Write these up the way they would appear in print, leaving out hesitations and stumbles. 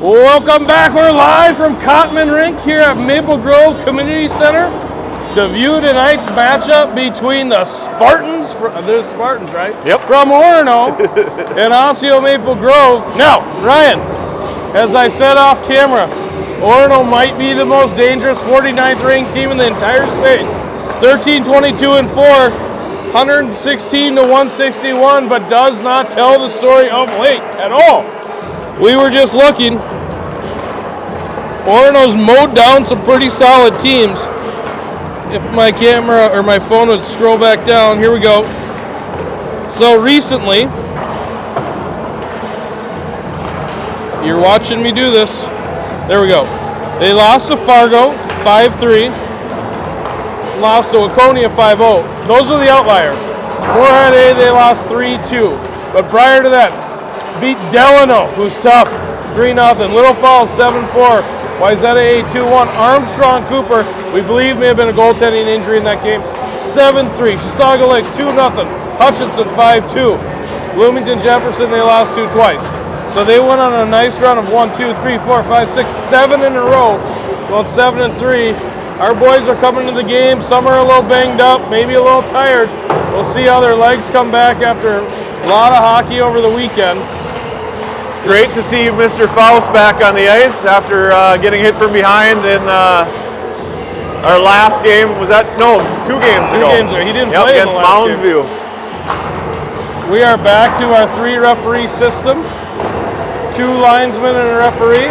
Welcome back. We're live from Cotman Rink here at Maple Grove Community Center to view tonight's matchup between the Spartans, they're Spartans, right? Yep. From Orono and Osseo Maple Grove. Now, Ryan, as I said off camera, Orono might be the most dangerous 49th ranked team in the entire state. 13-22-4, 116-161, but does not tell the story of late at all. We were just looking. Orono's mowed down some pretty solid teams. If my camera or my phone would scroll back down, here we go. So recently, you're watching me do this. There we go. They lost to Fargo 5-3. Lost to Waconia 5-0. Those are the outliers. Moorhead A, they lost 3-2. But prior to that, beat Delano, who's tough, 3-0. Little Falls 7-4. Wayzata A 2-1. Armstrong Cooper, we believe may have been a goaltending injury in that game, 7-3. Chisago Lakes 2-0. Hutchinson 5-2. Bloomington Jefferson, they lost to twice. So they went on a nice run of 1, 2, 3, 4, 5, 6, 7 in a row, going 7-3. Our boys are coming to the game. Some are a little banged up, maybe a little tired. We'll see how their legs come back after a lot of hockey over the weekend. Great to see Mr. Faust back on the ice after getting hit from behind in our last game. Was that? No, 2 games ago. 2 games ago. He didn't play against in the last Mounds View. We are back to our 3 referee system. 2 linesmen and a referee.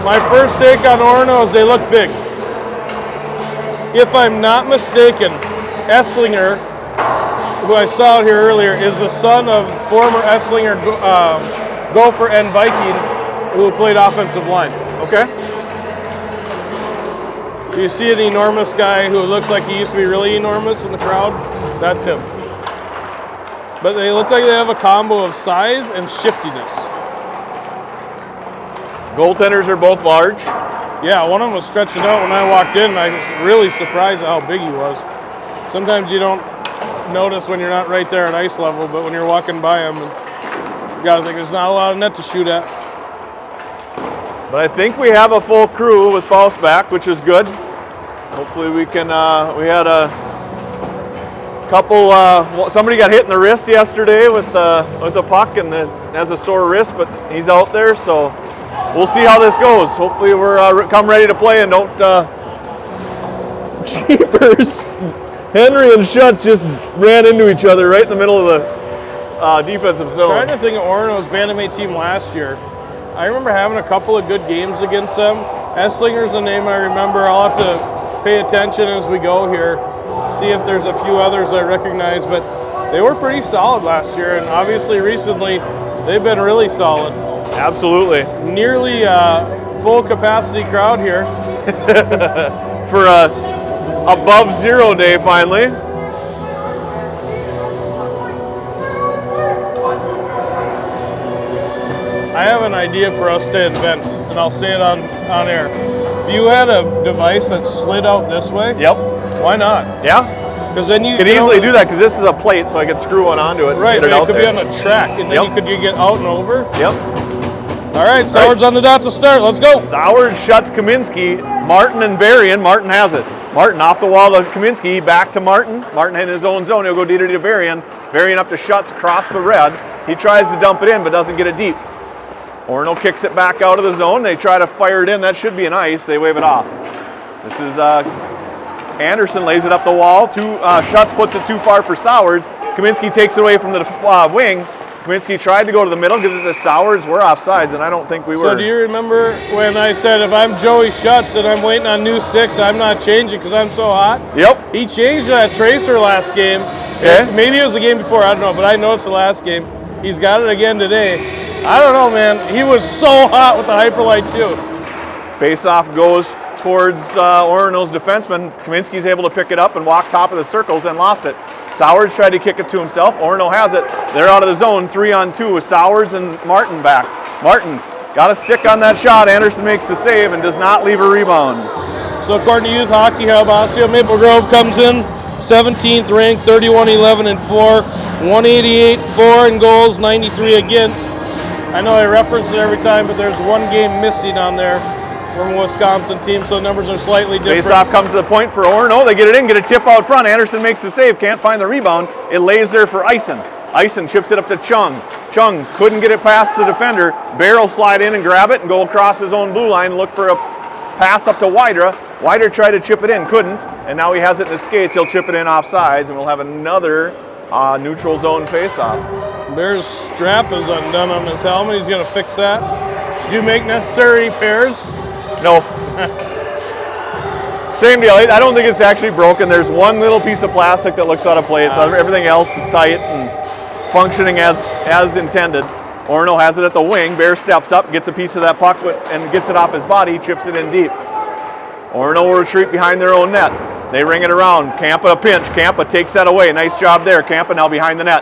My first take on Orono is they look big. If I'm not mistaken, Esslinger, who I saw out here earlier, is the son of former Esslinger Gopher and Viking who played offensive line. Okay. You see an enormous guy who looks like he used to be really enormous in the crowd? That's him. But they look like they have a combo of size and shiftiness. Goaltenders are both large. Yeah, one of them was stretching out when I walked in, and I was really surprised at how big he was. Sometimes you don't notice when you're not right there at ice level, but when you're walking by him, you gotta think there's not a lot of net to shoot at. But I think we have a full crew with Faust back, which is good. Hopefully we can, we had a couple, somebody got hit in the wrist yesterday with a puck and has a sore wrist, but he's out there, so we'll see how this goes. Hopefully we're come ready to play and don't, jeepers. Henry and Schutz just ran into each other right in the middle of the defensive zone. I was trying to think of Orono's Bantam A team last year. I remember having a couple of good games against them. Esslinger's a name I remember. I'll have to pay attention as we go here, see if there's a few others I recognize, but they were pretty solid last year, and obviously recently they've been really solid. Absolutely. Nearly full capacity crowd here. For a above zero day finally. I have an idea for us to invent, and I'll say it on air. If you had a device that slid out this way, yep. Why not? Yeah. Because then you could easily do that because this is a plate, so I could screw one onto it. Right, and get it out could there. be on a track, and then you could get out and over. Yep. All right, Sowards on the dot to start. Let's go. Sowards, Schutz, Kaminsky, Martin, and Varian. Martin has it. Martin off the wall to Kaminsky, back to Martin. Martin in his own zone. He'll go deep to Varian. Varian up to Schutz, across the red. He tries to dump it in, but doesn't get it deep. Orono kicks it back out of the zone. They try to fire it in. That should be an ice. They wave it off. This is Anderson lays it up the wall. Schutz puts it too far for Sowards. Kaminsky takes it away from the wing. Kaminsky tried to go to the middle, gives it to Sowards. We're offsides, and I don't think we were. So do you remember when I said if I'm Joey Schutz and I'm waiting on new sticks, I'm not changing because I'm so hot? Yep. He changed that tracer last game. Okay. Maybe it was the game before, I don't know, but I know it's the last game. He's got it again today. I don't know, man. He was so hot with the Hyperlight too. Face-off goes towards Orono's defenseman. Kaminsky's able to pick it up and walk top of the circles and lost it. Sowards tried to kick it to himself. Orono has it. They're out of the zone, 3-on-2 with Sowards and Martin back. Martin got a stick on that shot. Anderson makes the save and does not leave a rebound. So according to Youth Hockey Hub, Osseo Maple Grove comes in 17th ranked, 31-11-4, 188-4 in goals, 93 against. I know I reference it every time, but there's one game missing on there from a Wisconsin team, so the numbers are slightly different. Face-off comes to the point for Orono. They get it in, get a tip out front. Anderson makes the save, can't find the rebound. It lays there for Eisen. Eisen chips it up to Chung. Chung couldn't get it past the defender. Bear will slide in and grab it and go across his own blue line and look for a pass up to Wydra. Wydra tried to chip it in, couldn't, and now he has it in his skates. He'll chip it in off sides, and we'll have another neutral zone face-off. Bear's strap is undone on his helmet. He's going to fix that. Did you make necessary repairs? No. Same deal. I don't think it's actually broken. There's one little piece of plastic that looks out of place. Everything else is tight and functioning as intended. Orono has it at the wing. Bear steps up, gets a piece of that puck and gets it off his body, chips it in deep. Orono will retreat behind their own net. They ring it around. Campa a pinch. Campa takes that away. Nice job there. Campa now behind the net.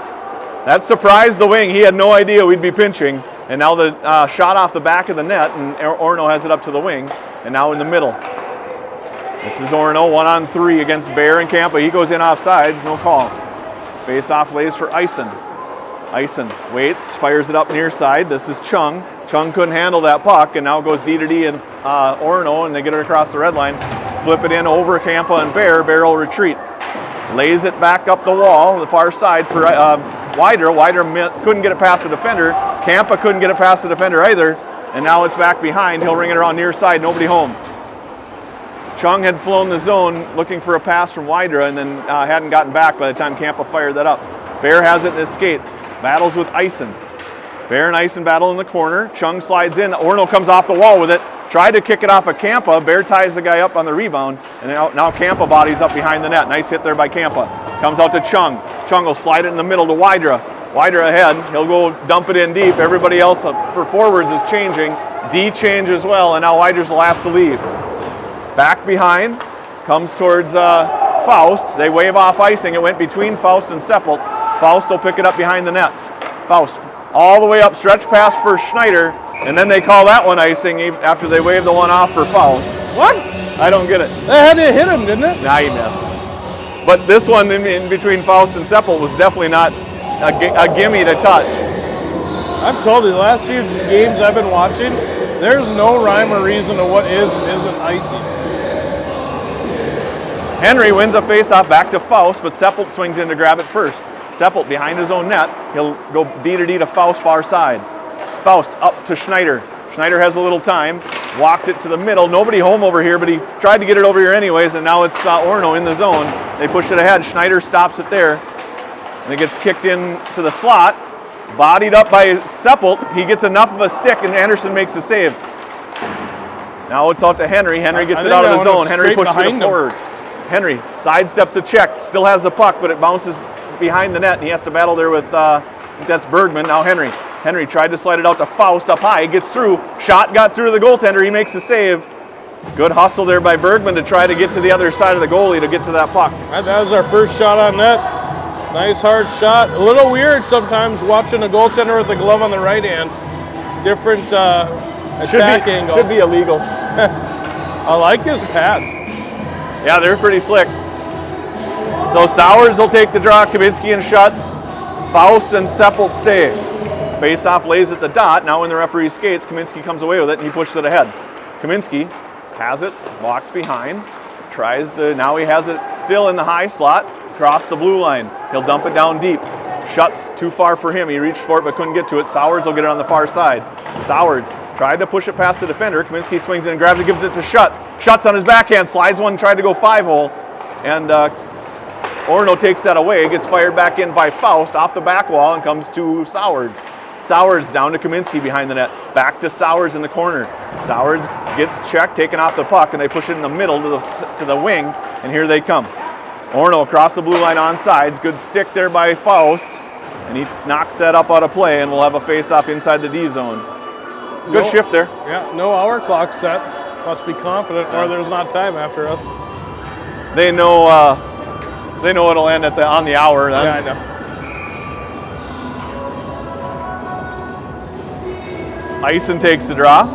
That surprised the wing. He had no idea we'd be pinching. And now the shot off the back of the net, and Orono has it up to the wing, and now in the middle. This is Orono 1-on-3 against Bear and Campa. He goes in off sides, no call. Face-off lays for Eisen. Eisen waits, fires it up near side. This is Chung. Chung couldn't handle that puck, and now goes D-to-D and Orono, and they get it across the red line. Flip it in over Campa and Bear. Bear will retreat. Lays it back up the wall, the far side for Wydra. Wydra couldn't get it past the defender. Campa couldn't get it past the defender either, and now it's back behind. He'll ring it around near side, nobody home. Chung had flown the zone looking for a pass from Wydra and then hadn't gotten back by the time Campa fired that up. Bear has it in his skates, battles with Eisen. Bear and Eisen battle in the corner. Chung slides in, Orono comes off the wall with it, tried to kick it off of Campa. Bear ties the guy up on the rebound, and now Campa bodies up behind the net. Nice hit there by Campa. Comes out to Chung. Chung will slide it in the middle to Wydra. Wydra ahead, he'll go dump it in deep. Everybody else for forwards is changing. D change as well, and now Wydra's the last to leave. Back behind, comes towards Faust. They wave off icing. It went between Faust and Seppelt. Faust will pick it up behind the net. Faust all the way up, stretch pass for Schneider, and then they call that one icing after they wave the one off for Faust. What? I don't get it. They had to hit him, didn't it? Nah, he missed. But this one in between Faust and Seppelt was definitely not a gimme to touch. I've told you, the last few games I've been watching, there's no rhyme or reason to what is and isn't icing. Henry wins a face-off back to Faust, but Seppelt swings in to grab it first. Seppelt behind his own net. He'll go D-to-D to Faust far side. Faust up to Schneider. Schneider has a little time. Walked it to the middle. Nobody home over here, but he tried to get it over here anyways, and now it's Orono in the zone. They push it ahead. Schneider stops it there. And it gets kicked in to the slot. Bodied up by Seppelt. He gets enough of a stick, and Anderson makes the save. Now it's out to Henry. Henry gets it out of the zone. Henry pushes it forward. Henry sidesteps the check. Still has the puck, but it bounces behind the net, and he has to battle there with, I think that's Bergman. Now Henry. Henry tried to slide it out to Faust up high. He gets through. Shot got through the goaltender. He makes the save. Good hustle there by Bergman to try to get to the other side of the goalie to get to that puck. That was our first shot on net. Nice hard shot. A little weird sometimes watching a goaltender with the glove on the right hand. Different attack angles. Should be illegal. I like his pads. Yeah, they're pretty slick. So Sowards will take the draw. Kaminsky and Schutz. Faust and Seppelt stay. Face-off lays at the dot. Now in the referee skates, Kaminsky comes away with it and he pushes it ahead. Kaminsky has it, walks behind, tries to, now he has it still in the high slot, across the blue line. He'll dump it down deep. Schutz too far for him. He reached for it but couldn't get to it. Sowards will get it on the far side. Sowards tried to push it past the defender. Kaminsky swings in and grabs it, gives it to Schutz. Schutz on his backhand, slides one, tried to go 5-hole, and Orono takes that away, gets fired back in by Faust off the back wall and comes to Sowards. Sowards down to Kaminsky behind the net. Back to Sowards in the corner. Sowards gets checked, taken off the puck, and they push it in the middle to the wing, and here they come. Orono across the blue line on sides. Good stick there by Faust, and he knocks that up out of play, and we'll have a face-off inside the D zone. Good shift there. Yeah, no hour clock set. Must be confident, or there's not time after us. They know it'll end on the hour. Then. Yeah, I know. Eisen takes the draw.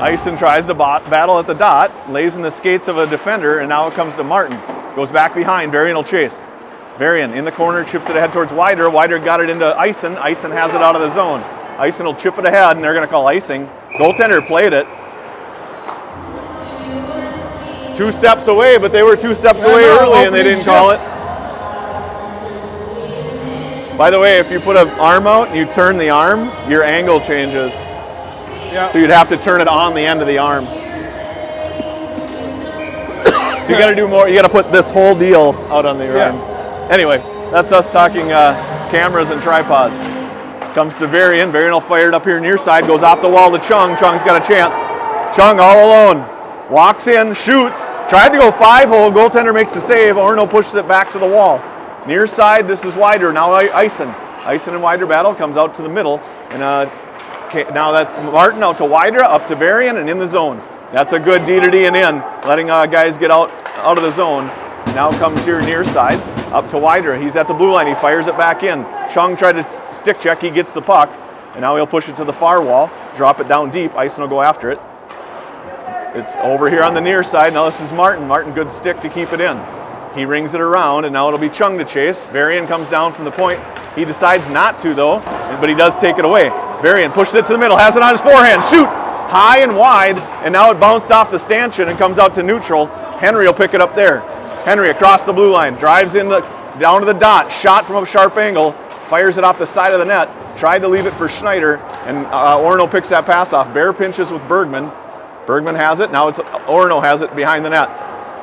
Eisen tries to battle at the dot, lays in the skates of a defender, and now it comes to Martin. Goes back behind, Varian will chase. Varian in the corner, chips it ahead towards Wydra. Wydra got it into Eisen. Eisen has it out of the zone. Icing will chip it ahead, and they're going to call icing. Goaltender played it. 2 steps away, but they were 2 steps away early, and they didn't call it. By the way, if you put an arm out and you turn the arm, your angle changes. Yeah. So you'd have to turn it on the end of the arm. So you got to do more. You got to put this whole deal out on the arm. Anyway, that's us talking cameras and tripods. Comes to Varian. Varian will fire it up here near side. Goes off the wall to Chung. Chung's got a chance. Chung all alone. Walks in, shoots. Tried to go 5-hole. Goaltender makes the save. Orono pushes it back to the wall. Near side, this is Wider. Now Ison. Ison and Wider battle. Comes out to the middle. And now that's Martin out to Wider, up to Varian, and in the zone. That's a good D to D and in, letting guys get out of the zone. Now comes here near side, up to Wider. He's at the blue line. He fires it back in. Chung tried to stick check. He gets the puck. And now he'll push it to the far wall, drop it down deep. Ison will go after it. It's over here on the near side. Now this is Martin. Martin, good stick to keep it in. He rings it around, and now it'll be Chung to chase. Varian comes down from the point. He decides not to, though, but he does take it away. Varian pushes it to the middle, has it on his forehand, shoots high and wide, and now it bounced off the stanchion and comes out to neutral. Henry will pick it up there. Henry across the blue line, drives in down to the dot, shot from a sharp angle, fires it off the side of the net, tried to leave it for Schneider, and Orono picks that pass off. Bear pinches with Bergman. Bergman has it, now it's Orono has it behind the net.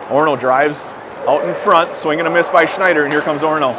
Orono drives out in front, swing and a miss by Schneider, and here comes Orono.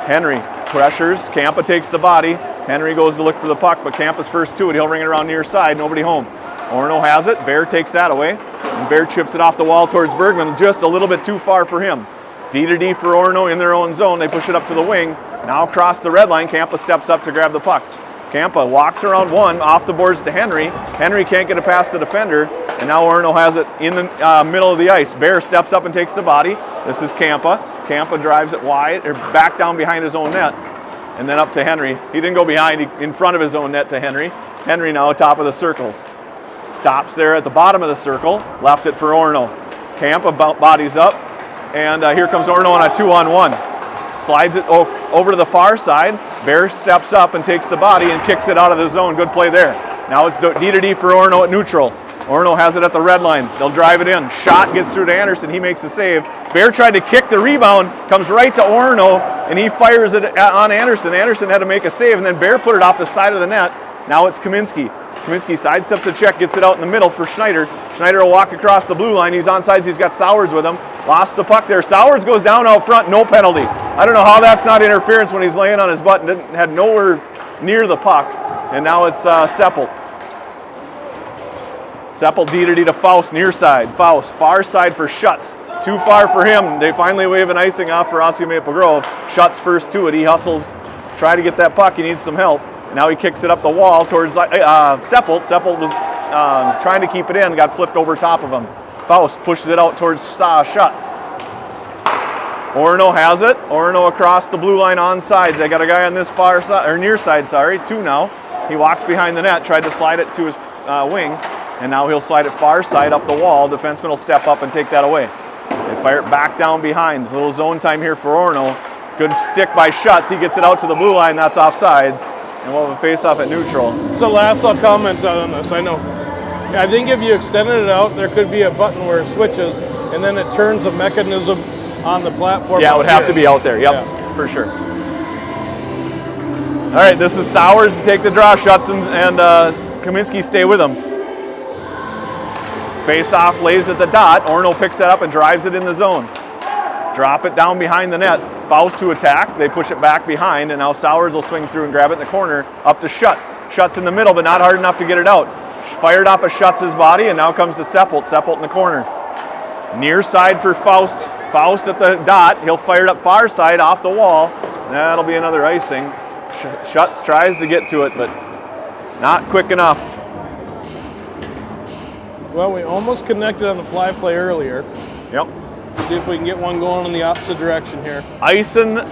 Henry pressures, Kampa takes the body. Henry goes to look for the puck, but Kampa's first to it. He'll ring it around near side, nobody home. Orono has it, Bear takes that away, and Bear chips it off the wall towards Bergman, just a little bit too far for him. D to D for Orono in their own zone. They push it up to the wing. Now across the red line, Kampa steps up to grab the puck. Kampa walks around one, off the boards to Henry. Henry can't get it past the defender, and now Orono has it in the middle of the ice. Bear steps up and takes the body. This is Kampa. Kampa drives it wide, or back down behind his own net, and then up to Henry. He didn't go behind, in front of his own net to Henry. Henry now top of the circles. Stops there at the bottom of the circle, left it for Orono. Kampa bodies up, and here comes Orono on a 2-on-1. Slides it over to the far side. Bear steps up and takes the body and kicks it out of the zone. Good play there. Now it's D to D for Orono at neutral. Orono has it at the red line. They'll drive it in. Shot gets through to Anderson. He makes the save. Bear tried to kick the rebound, comes right to Orono, and he fires it on Anderson. Anderson had to make a save, and then Bear put it off the side of the net. Now it's Kaminski. Kaminski sidesteps the check, gets it out in the middle for Schneider. Schneider will walk across the blue line. He's on sides. He's got Sowards with him. Lost the puck there. Sowards goes down out front. No penalty. I don't know how that's not interference when he's laying on his butt and had nowhere near the puck. And now it's Seppel. Seppel D to D to Faust near side. Faust far side for Schutz. Too far for him. They finally wave an icing off for Osseo Maple Grove. Schutz first to it. He hustles. Try to get that puck. He needs some help. Now he kicks it up the wall towards Seppel. Seppel was trying to keep it in, got flipped over top of him. Faust pushes it out towards Schutz. Orono has it. Orono across the blue line on sides. They got a guy on this far side, or near side, sorry, 2 now. He walks behind the net, tried to slide it to his wing, and now he'll slide it far side up the wall. Defenseman will step up and take that away. They fire it back down behind. A little zone time here for Orono. Good stick by Schutz. He gets it out to the blue line. That's offsides. And we'll have a face-off at neutral. So last I'll comment on this. I know. I think if you extended it out, there could be a button where it switches, and then it turns a mechanism on the platform. Yeah, it would have to be out there. Yep, for sure. All right, this is Sowards to take the draw. Schutz and Kaminski stay with him. Face-off lays at the dot. Orono picks that up and drives it in the zone. Drop it down behind the net. Faust to attack. They push it back behind, and now Sowards will swing through and grab it in the corner up to Schutz. Schutz in the middle, but not hard enough to get it out. Fired off of Schutz's body, and now comes to Seppelt. Seppelt in the corner. Near side for Faust. Faust at the dot. He'll fire it up far side off the wall. That'll be another icing. Schutz tries to get to it, but not quick enough. Well, we almost connected on the fly play earlier. Yep. See if we can get one going in the opposite direction here. Ison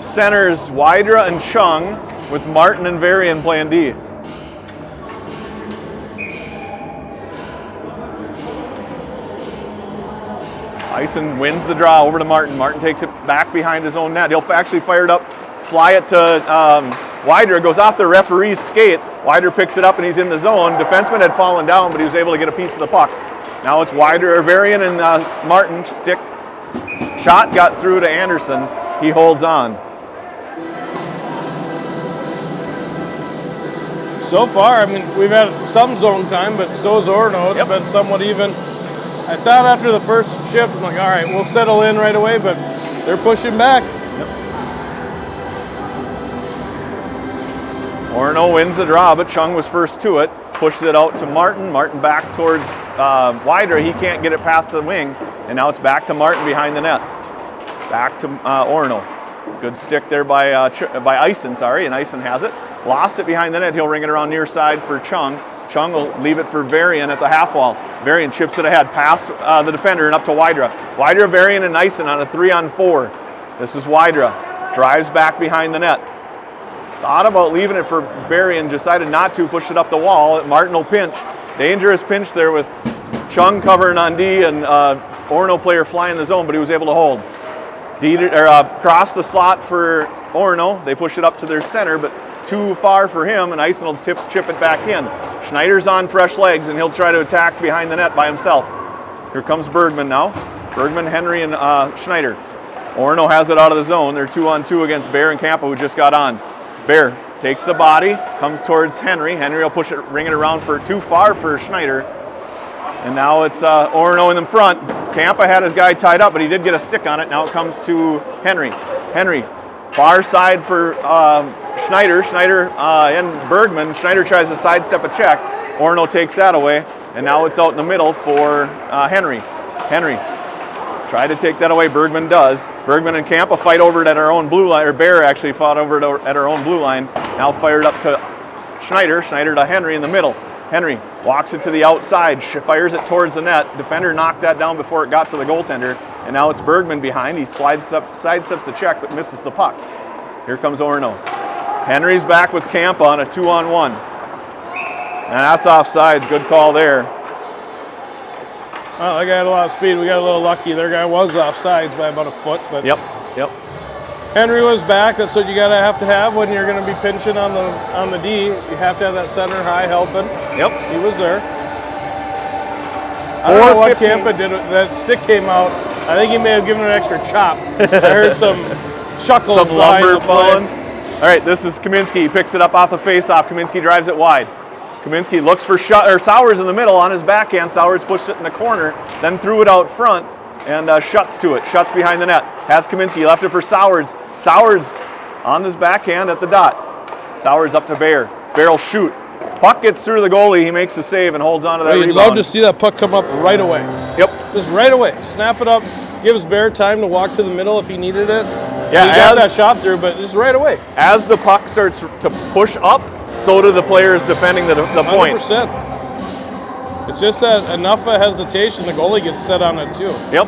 centers Wydra and Chung with Martin and Varian playing D. Ison wins the draw over to Martin. Martin takes it back behind his own net. He'll actually fire it up, fly it to Wider goes off the referee's skate. Wider picks it up and he's in the zone. Defenseman had fallen down, but he was able to get a piece of the puck. Now it's Wider, Varian, and Martin. Stick shot got through to Anderson. He holds on. So far, I mean, we've had some zone time, but so has Orono. It's been somewhat even. I thought after the first shift, I'm like, all right, we'll settle in right away, but they're pushing back. Orono wins the draw, but Chung was first to it. Pushes it out to Martin. Martin back towards Wider. He can't get it past the wing, and now it's back to Martin behind the net. Back to Orono. Good stick there by Eisen, and Eisen has it. Lost it behind the net. He'll ring it around near side for Chung. Chung will leave it for Varian at the half wall. Varian chips it ahead, past the defender and up to Widra. Widra, Varian, and Eisen on a 3-on-4. This is Widra. Drives back behind the net. Thought about leaving it for Varian, decided not to, pushed it up the wall. Martin will pinch. Dangerous pinch there with Chung covering on D and Orono player flying the zone, but he was able to hold. Cross the slot for Orono. They push it up to their center, but too far for him, and Eisen will chip it back in. Schneider's on fresh legs, and he'll try to attack behind the net by himself. Here comes Bergman now. Bergman, Henry, and Schneider. Orono has it out of the zone. They're 2-on-2 against Bear and Campa, who just got on. Bear takes the body, comes towards Henry. Henry will push it, ring it around for too far for Schneider. And now it's Orono in the front. Campa had his guy tied up, but he did get a stick on it. Now it comes to Henry. Henry, far side for Schneider. Schneider and Bergman. Schneider tries to sidestep a check. Orono takes that away. And now it's out in the middle for Henry. Henry tried to take that away. Bergman does. Bergman and Campa fight over it at our own blue line, or Bear actually fought over it at our own blue line. Now fired up to Schneider. Schneider to Henry in the middle. Henry walks it to the outside, fires it towards the net. Defender knocked that down before it got to the goaltender. And now it's Bergman behind. He sidesteps the check, but misses the puck. Here comes Orono. Henry's back with Campa on a 2-on-1. And that's offsides. Good call there. Well, that guy had a lot of speed. We got a little lucky. Their guy was offsides by about a foot. But Yep. Henry was back. That's what you gotta have to have when you're gonna be pinching on the D. You have to have that center high helping. Yep. He was there. I don't know what Campa did. That stick came out. I think he may have given it an extra chop. I heard some chuckles. Some lumber falling. All right, this is Kaminsky. He picks it up off the face-off. Kaminsky drives it wide. Kaminsky looks for Sowers in the middle on his backhand. Sowers pushed it in the corner, then threw it out front, and Schutz to it. Schutz behind the net. Has Kaminsky, left it for Sowers. Sowers on his backhand at the dot. Sowers up to Bear. Bear will shoot. Puck gets through the goalie. He makes the save and holds on to that rebound. You'd love to see that puck come up right away. Yep. Just right away. Snap it up. Gives Bear time to walk to the middle if he needed it. Yeah, he got that shot through, but just right away. As the puck starts to push up, so do the players defending the point. 100%. It's just that enough of hesitation, the goalie gets set on it too. Yep.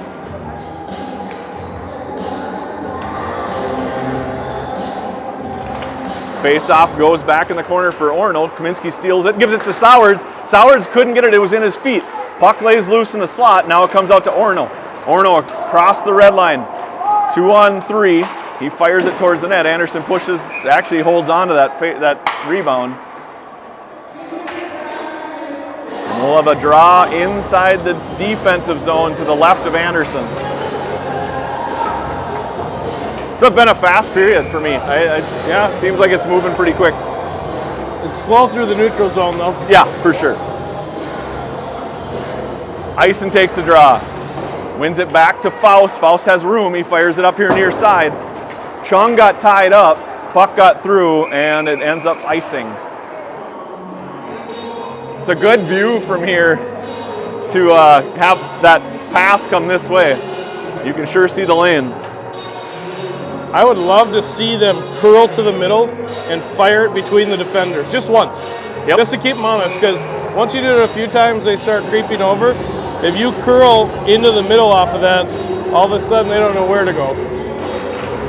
Face-off goes back in the corner for Orono. Kaminsky steals it, gives it to Sowers. Sowers couldn't get it, it was in his feet. Puck lays loose in the slot, now it comes out to Orono. Orono across the red line, 2-on-3. He fires it towards the net. Anderson pushes, actually holds on to that rebound. And we'll have a draw inside the defensive zone to the left of Anderson. It's been a fast period for me. Yeah, it seems like it's moving pretty quick. It's slow through the neutral zone though. Yeah, for sure. Eisen takes the draw. Wins it back to Faust. Faust has room. He fires it up here near side. Chung got tied up. Puck got through, and it ends up icing. It's a good view from here to have that pass come this way. You can sure see the lane. I would love to see them curl to the middle and fire it between the defenders, just once. Yep. Just to keep them honest, because once you do it a few times, they start creeping over. If you curl into the middle off of that, all of a sudden they don't know where to go.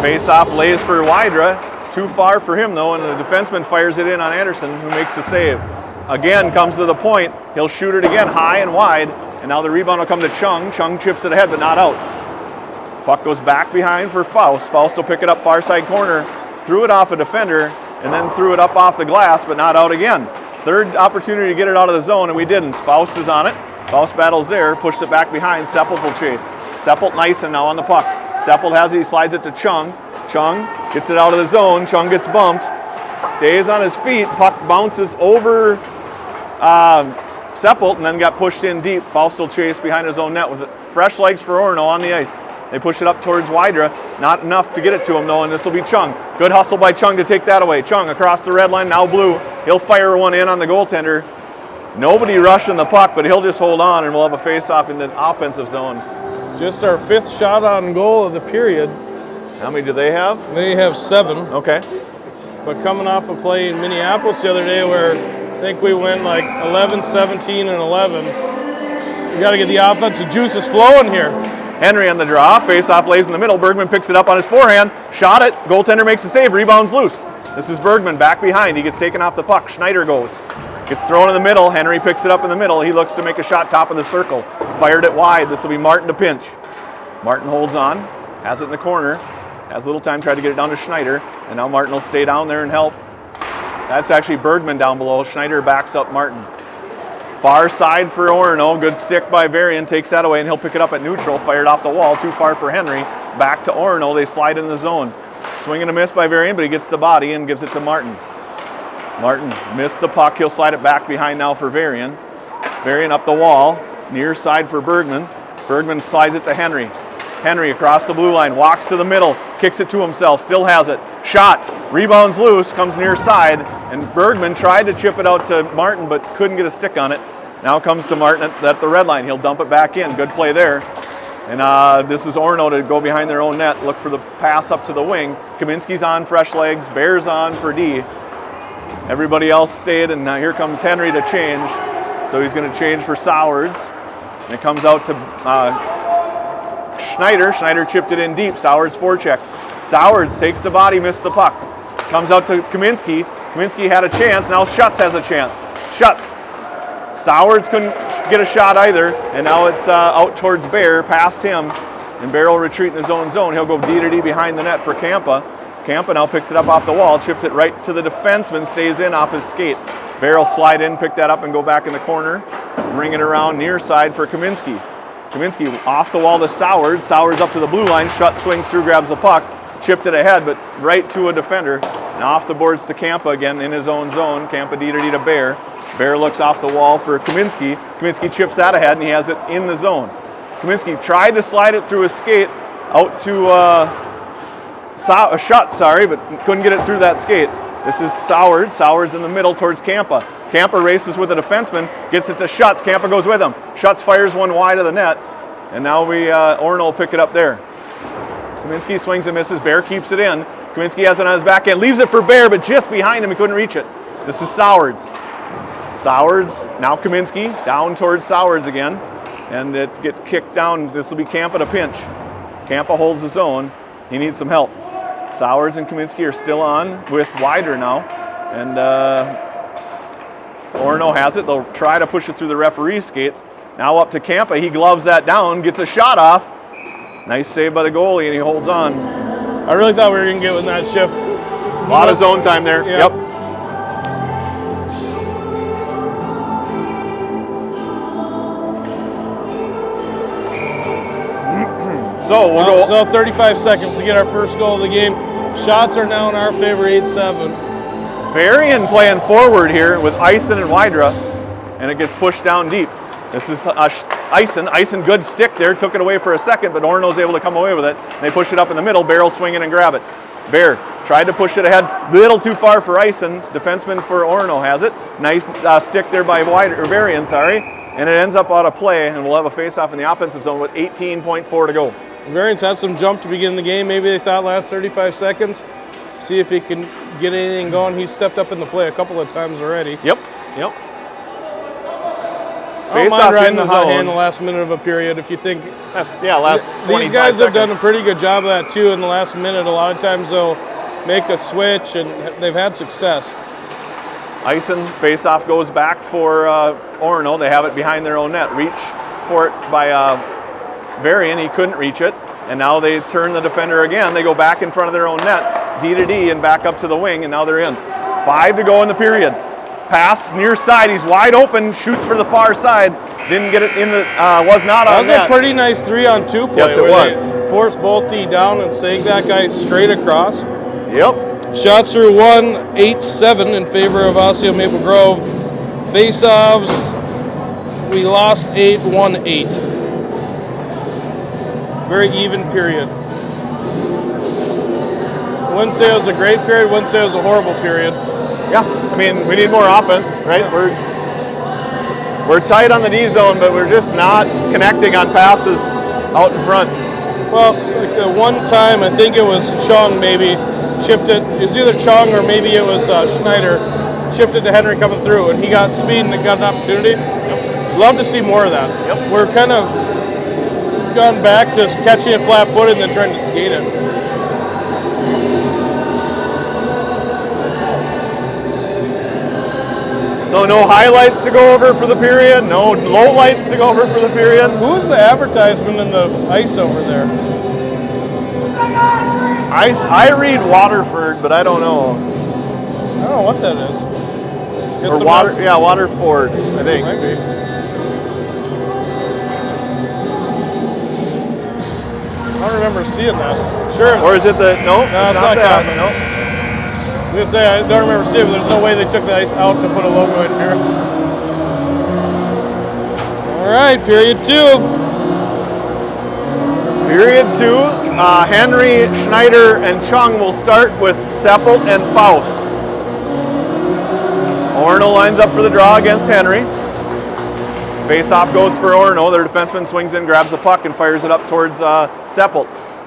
Face-off lays for Widra. Too far for him though, and the defenseman fires it in on Anderson, who makes the save. Again, comes to the point. He'll shoot it again high and wide, and now the rebound will come to Chung. Chung chips it ahead, but not out. Puck goes back behind for Faust. Faust will pick it up far side corner. Threw it off a defender, and then threw it up off the glass, but not out again. Third opportunity to get it out of the zone, and we didn't. Faust is on it. Faust battles there, pushes it back behind. Seppelt will chase. Seppelt nice and now on the puck. Seppelt has it, he slides it to Chung. Chung gets it out of the zone. Chung gets bumped, stays on his feet. Puck bounces over Seppelt and then got pushed in deep. Faust will chase behind his own net with it. Fresh legs for Orono on the ice. They push it up towards Wydra. Not enough to get it to him though, and this will be Chung. Good hustle by Chung to take that away. Chung across the red line, now blue. He'll fire one in on the goaltender. Nobody rushing the puck, but he'll just hold on and we'll have a face-off in the offensive zone. Just our 5th shot on goal of the period. How many do they have? They have 7. Okay. But coming off a play in Minneapolis the other day where I think we went like 11, 17, and 11. We got to get the offensive juices flowing here. Henry on the draw, face-off lays in the middle. Bergman picks it up on his forehand, shot it. Goaltender makes the save, rebounds loose. This is Bergman back behind. He gets taken off the puck. Schneider goes. Gets thrown in the middle. Henry picks it up in the middle. He looks to make a shot top of the circle. Fired it wide. This will be Martin to pinch. Martin holds on, has it in the corner, has a little time, tried to get it down to Schneider, and now Martin will stay down there and help. That's actually Bergman down below. Schneider backs up Martin. Far side for Orono. Good stick by Varian. Takes that away, and he'll pick it up at neutral. Fired off the wall. Too far for Henry. Back to Orono. They slide in the zone. Swing and a miss by Varian, but he gets the body and gives it to Martin. Martin missed the puck. He'll slide it back behind now for Varian. Varian up the wall. Near side for Bergman. Bergman slides it to Henry. Henry across the blue line. Walks to the middle. Kicks it to himself. Still has it. Shot. Rebounds loose. Comes near side. And Bergman tried to chip it out to Martin, but couldn't get a stick on it. Now comes to Martin at the red line. He'll dump it back in. Good play there. And this is Orono to go behind their own net. Look for the pass up to the wing. Kaminsky's on fresh legs. Bears on for D. Everybody else stayed, and now here comes Henry to change. So he's going to change for Sowards. And it comes out to Schneider. Schneider chipped it in deep. Sowards forechecks. Sowards takes the body, missed the puck. Comes out to Kaminsky. Kaminsky had a chance. Now Schutz has a chance. Schutz. Sowards couldn't get a shot either, and now it's out towards Bear, past him, and Bear will retreat in his own zone. He'll go D to D behind the net for Kampa. Kampa now picks it up off the wall, chipped it right to the defenseman, stays in off his skate. Bear will slide in, pick that up, and go back in the corner. Bring it around near side for Kaminsky. Kaminsky off the wall to Sowards. Sowards up to the blue line. Schutz swings through, grabs the puck, chipped it ahead, but right to a defender. And off the boards to Kampa again in his own zone. Kampa D to D to Bear. Bear looks off the wall for Kaminsky. Kaminsky chips that ahead, and he has it in the zone. Kaminsky tried to slide it through his skate out to Schutz, but couldn't get it through that skate. This is Sowards. Sowards in the middle towards Kampa. Kampa races with a defenseman, gets it to Schutz. Kampa goes with him. Schutz fires one wide of the net, and now Orono will pick it up there. Kaminsky swings and misses. Bear keeps it in. Kaminsky has it on his back end, leaves it for Bear, but just behind him, he couldn't reach it. This is Sowards. Sowards, now Kaminsky, down towards Sowards again, and it get kicked down. This will be Kampa to pinch. Kampa holds his own. He needs some help. Sowards and Kaminsky are still on with Wider now, and Orono has it. They'll try to push it through the referee's skates. Now up to Kampa. He gloves that down, gets a shot off. Nice save by the goalie, and he holds on. I really thought we were going to get with that shift. A lot of zone time there. Yeah. Yep. So we'll go. So 35 seconds to get our first goal of the game. Shots are now in our favor, 8-7. Varian playing forward here with Eisen and Wydra, and it gets pushed down deep. This is Eisen. Eisen, good stick there, took it away for a second, but Orono's able to come away with it. They push it up in the middle. Bear will swing in and grab it. Bear tried to push it ahead, little too far for Eisen. Defenseman for Orono has it. Nice stick there by Varian, and it ends up out of play, and we'll have a face-off in the offensive zone with 18.4 to go. Varian's had some jump to begin the game. Maybe they thought last 35 seconds. See if he can get anything going. He's stepped up in the play a couple of times already. Yep. I don't mind riding the hot hand the last minute of a period if you think. Last 25 These guys have done seconds. a pretty good job of that too in the last minute. A lot of times they'll make a switch, and they've had success. Eisen face-off goes back for Orono. They have it behind their own net. Reach for it by Varian. He couldn't reach it. And now they turn the defender again. They go back in front of their own net. D to D and back up to the wing, and now they're in. 5 to go in the period. Pass near side, he's wide open, shoots for the far side, didn't get it in the, was not on that. Was a pretty nice 3-on-2 play. Yes, it was. They forced Bolte down and sag that guy straight across. Yep. Shots through 1, 8-7 in favor of Osseo Maple Grove. Face-offs, we lost 8, 1-8. Very even period. Wouldn't say it was a great period, wouldn't say it was a horrible period. Yeah, I mean, we need more offense, right? We're tight on the D zone, but we're just not connecting on passes out in front. Well, like one time, I think it was Chung maybe, chipped it. It was either Chung or maybe it was Schneider, chipped it to Henry coming through, and he got speed and got an opportunity. Yep. Love to see more of that. Yep. We're kind of gone back to catching it flat-footed and then trying to skate it. So no highlights to go over for the period, no low lights to go over for the period. Who's the advertisement in the ice over there? I read Waterford, but I don't know. I don't know what that is. Or Waterford, I think. Might be. I don't remember seeing that. Sure. Or is it the, no, No, it's not that. No. I was going to say, I don't remember seeing it, but there's no way they took the ice out to put a logo in here. All right, period 2. Period 2, Henry, Schneider, and Chung will start with Seppelt and Faust. Orono lines up for the draw against Henry. Face-off goes for Orono. Their defenseman swings in, grabs the puck, and fires it up towards Seppelt.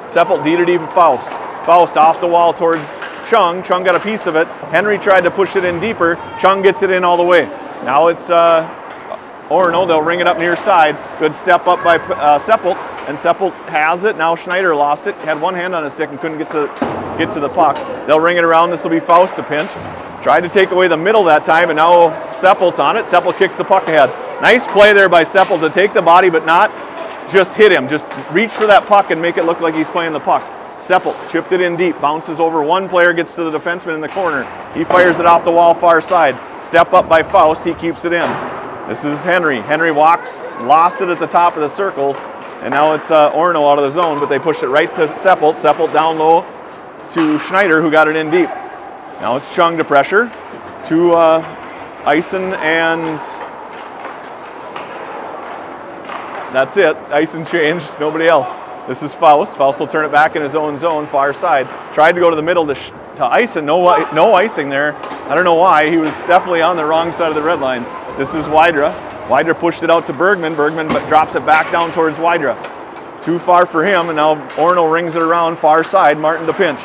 Seppelt D to D for Faust. Faust off the wall towards Chung. Chung got a piece of it. Henry tried to push it in deeper. Chung gets it in all the way. Now it's Orono. They'll ring it up near side. Good step up by Seppelt, and Seppelt has it. Now Schneider lost it. Had one hand on his stick and couldn't get to the puck. They'll ring it around. This will be Faust to pinch. Tried to take away the middle that time, and now Seppelt's on it. Seppelt kicks the puck ahead. Nice play there by Seppelt to take the body, but not just hit him. Just reach for that puck and make it look like he's playing the puck. Seppelt chipped it in deep, bounces over one player, gets to the defenseman in the corner. He fires it off the wall far side. Step up by Faust, he keeps it in. This is Henry. Henry walks, lost it at the top of the circles, and now it's Orono out of the zone, but they push it right to Seppelt. Seppelt down low to Schneider, who got it in deep. Now it's Chung to pressure, to Eisen, and that's it. Eisen changed, nobody else. This is Faust. Faust will turn it back in his own zone, far side. Tried to go to the middle to Eisen. No icing there. I don't know why. He was definitely on the wrong side of the red line. This is Wydra. Wydra pushed it out to Bergman. Bergman drops it back down towards Wydra. Too far for him, and now Orono rings it around far side. Martin to pinch.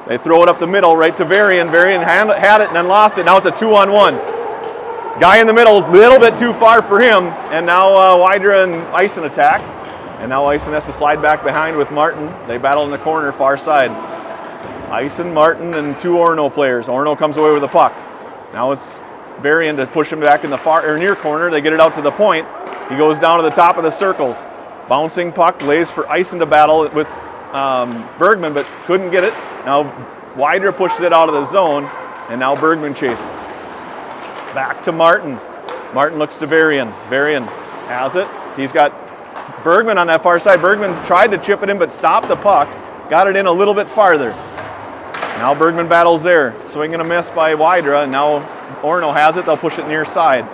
They throw it up the middle right to Varian. Varian had it and then lost it. Now it's a 2-on-1. Guy in the middle, a little bit too far for him, and now Wydra and Eisen attack. And now Eisen has to slide back behind with Martin. They battle in the corner, far side. Eisen, Martin, and two Orono players. Orono comes away with the puck. Now it's Varian to push him back in the far or near corner. They get it out to the point. He goes down to the top of the circles. Bouncing puck, lays for Eisen to battle with Bergman, but couldn't get it. Now Wydra pushes it out of the zone, and now Bergman chases. Back to Martin. Martin looks to Varian. Varian has it. He's got Bergman on that far side. Bergman tried to chip it in, but stopped the puck. Got it in a little bit farther. Now Bergman battles there. Swing and a miss by Wydra, and now Orono has it. They'll push it near side.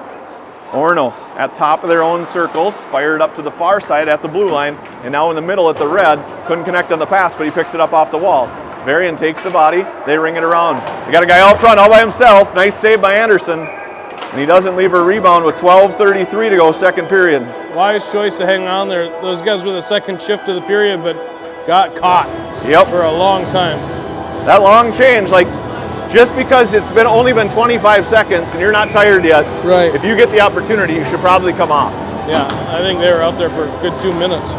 Orono at top of their own circles, fired up to the far side at the blue line, and now in the middle at the red. Couldn't connect on the pass, but he picks it up off the wall. Varian takes the body. They ring it around. They got a guy out front all by himself. Nice save by Anderson. And he doesn't leave a rebound with 12:33 to go, second period. Wise choice to hang on there. Those guys were the second shift of the period, but got caught for a long time. That long change, like, just because it's only been 25 seconds and you're not tired yet, right? If you get the opportunity, you should probably come off. Yeah, I think they were out there for a good 2 minutes.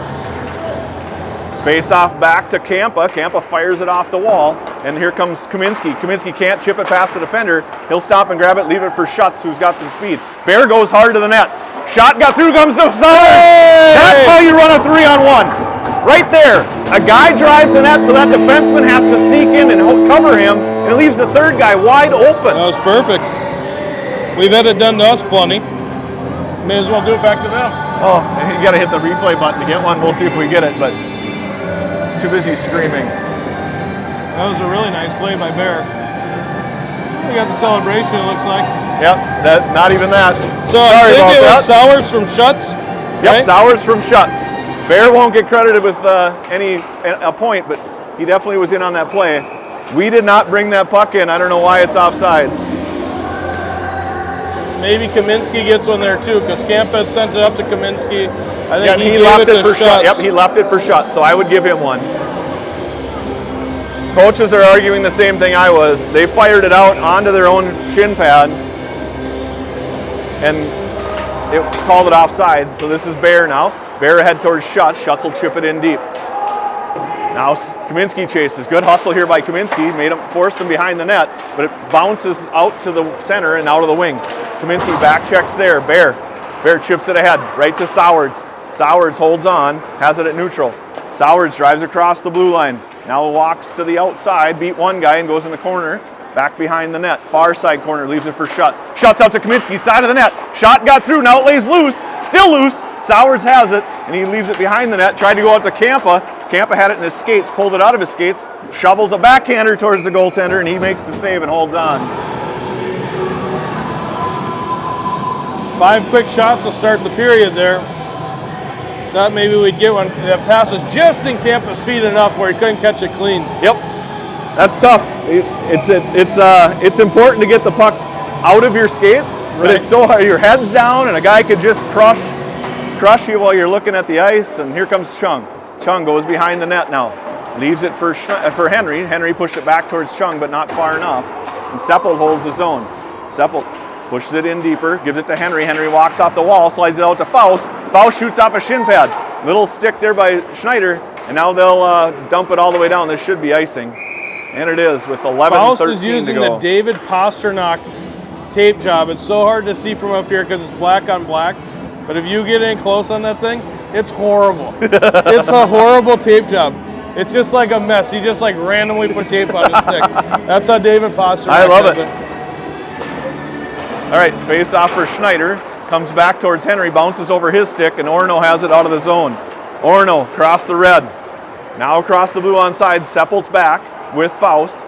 Face off back to Kampa. Kampa fires it off the wall, and here comes Kaminski. Kaminski can't chip it past the defender. He'll stop and grab it, leave it for Schutz, who's got some speed. Bear goes hard to the net. Shot got through, comes to Summers. Hey! That's how you run a 3-on-1. right there. A guy drives the net, so that defenseman has to sneak in and cover him, and it leaves the third guy wide open. That was perfect. We've had it done to us plenty. May as well do it back to them. Oh, you got to hit the replay button to get one. We'll see if we get it, but it's too busy screaming. That was a really nice play by Bear. We got the celebration, it looks like. Yep, not even that. So I think it was Sowers from Shuts. Yep, right? Sowers from Shuts. Bear won't get credited with a point, but he definitely was in on that play. We did not bring that puck in. I don't know why it's offsides. Maybe Kaminsky gets one there too, because Campa sent it up to Kaminsky. I think he left it for Shuts. Yep, he left it for Shuts, so I would give him one. Coaches are arguing the same thing I was. They fired it out onto their own shin pad, and it called it offsides. So this is Bear now. Bear head towards Shuts. Shuts will chip it in deep. Now Kaminsky chases. Good hustle here by Kaminsky. Forced him behind the net, but it bounces out to the center and out of the wing. Kaminsky back checks there. Bear chips it ahead, right to Sowers. Sowers holds on, has it at neutral. Sowers drives across the blue line. Now walks to the outside, beat one guy and goes in the corner. Back behind the net, far side corner, leaves it for Shuts. Shuts out to Kaminsky, side of the net. Shot got through, now it lays loose, still loose. Sowers has it, and he leaves it behind the net. Tried to go out to Campa. Campa had it in his skates, pulled it out of his skates, shovels a backhander towards the goaltender, and he makes the save and holds on. 5 quick shots to start the period there. Thought maybe we'd get one that passes just in Campa's feet enough where he couldn't catch it clean. Yep, that's tough. It's important to get the puck out of your skates, but it's so hard. Your head's down, and a guy could just crush you while you're looking at the ice. And here comes Chung. Chung goes behind the net now, leaves it for Henry. Henry pushed it back towards Chung, but not far enough. And Seppold holds his own. Seppold pushes it in deeper, gives it to Henry. Henry walks off the wall, slides it out to Faust. Faust shoots off a shin pad. Little stick there by Schneider, and now they'll dump it all the way down. This should be icing. And it is with 11:13 to go. Faust is using the David Pasternak tape job. It's so hard to see from up here because it's black on black. But if you get in close on that thing, it's horrible. It's a horrible tape job. It's just like a mess. He just like randomly put tape on his stick. That's how David Pasternak I love does it. All right, face off for Schneider. Comes back towards Henry, bounces over his stick, and Orono has it out of the zone. Orono across the red. Now across the blue onside. Seppold's back with Faust.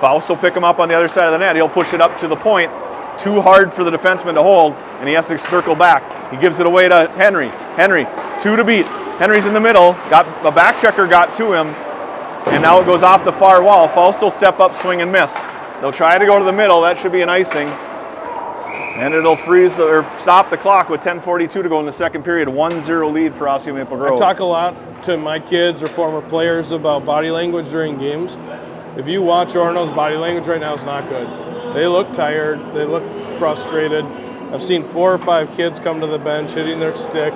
Faust will pick him up on the other side of the net. He'll push it up to the point. Too hard for the defenseman to hold, and he has to circle back. He gives it away to Henry. Henry, 2 to beat. Henry's in the middle. Got a back checker got to him, and now it goes off the far wall. Faust will step up, swing and miss. They'll try to go to the middle. That should be an icing. And it'll stop the clock with 10:42 to go in the second period. 1-0 lead for Osseo Maple Grove. I talk a lot to my kids or former players about body language during games. If you watch Orono's body language right now, it's not good. They look tired. They look frustrated. I've seen 4 or 5 kids come to the bench hitting their stick.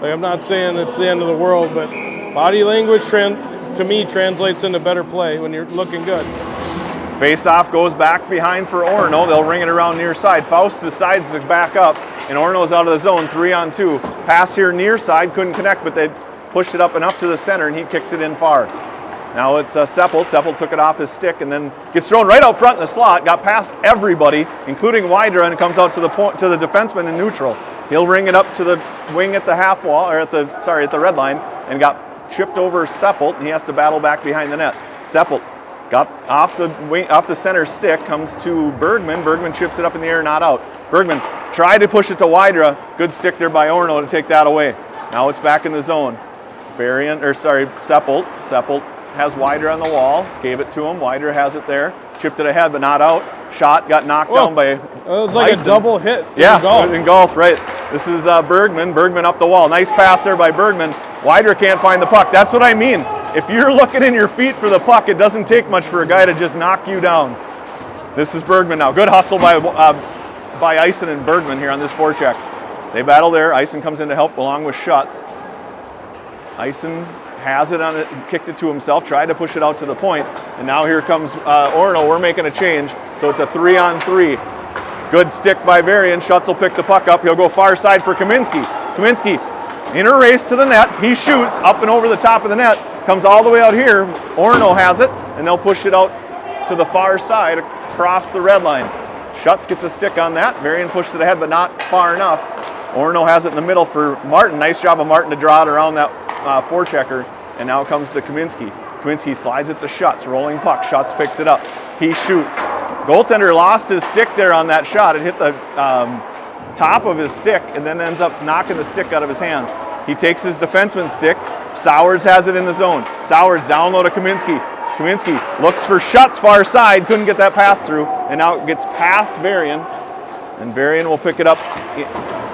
Like, I'm not saying it's the end of the world, but body language to me translates into better play when you're looking good. Face-off goes back behind for Orono. They'll ring it around near side. Faust decides to back up, and Orono's out of the zone, 3-on-2. Pass here near side, couldn't connect, but they pushed it up enough to the center, and he kicks it in far. Now it's Seppold. Seppold took it off his stick and then gets thrown right out front in the slot. Got past everybody, including Wydra, and it comes out to the defenseman in neutral. He'll ring it up to the wing at the half wall, or at the red line, and got chipped over Seppold, and he has to battle back behind the net. Seppold got off the center stick, comes to Bergman. Bergman chips it up in the air, not out. Bergman tried to push it to Wydra. Good stick there by Orono to take that away. Now it's back in the zone. Seppold. Seppold has Wydra on the wall, gave it to him. Wydra has it there, chipped it ahead, but not out. Shot got knocked down by it was like Eisen. A double hit. Yeah, it was in golf, right. This is Bergman. Bergman up the wall. Nice pass there by Bergman. Wydra can't find the puck. That's what I mean. If you're looking in your feet for the puck, it doesn't take much for a guy to just knock you down. This is Bergman now. Good hustle by Eisen and Bergman here on this forecheck. They battle there. Eisen comes in to help along with Schutz. Eisen has it on it, kicked it to himself, tried to push it out to the point, and now here comes Orono. We're making a change, so it's a 3-on-3. Good stick by Varian. Schutz will pick the puck up. He'll go far side for Kaminsky. Kaminsky Inner race to the net. He shoots up and over the top of the net. Comes all the way out here. Orono has it, and they'll push it out to the far side across the red line. Schutz gets a stick on that. Varian pushes it ahead, but not far enough. Orono has it in the middle for Martin. Nice job of Martin to draw it around that forechecker. And now it comes to Kaminski. Kaminski slides it to Schutz. Rolling puck. Schutz picks it up. He shoots. Goaltender lost his stick there on that shot. It hit the top of his stick and then ends up knocking the stick out of his hands. He takes his defenseman's stick. Sowards has it in the zone. Sowards down low to Kaminski. Kaminski looks for Schutz far side. Couldn't get that pass through. And now it gets past Varian. And Varian will pick it up,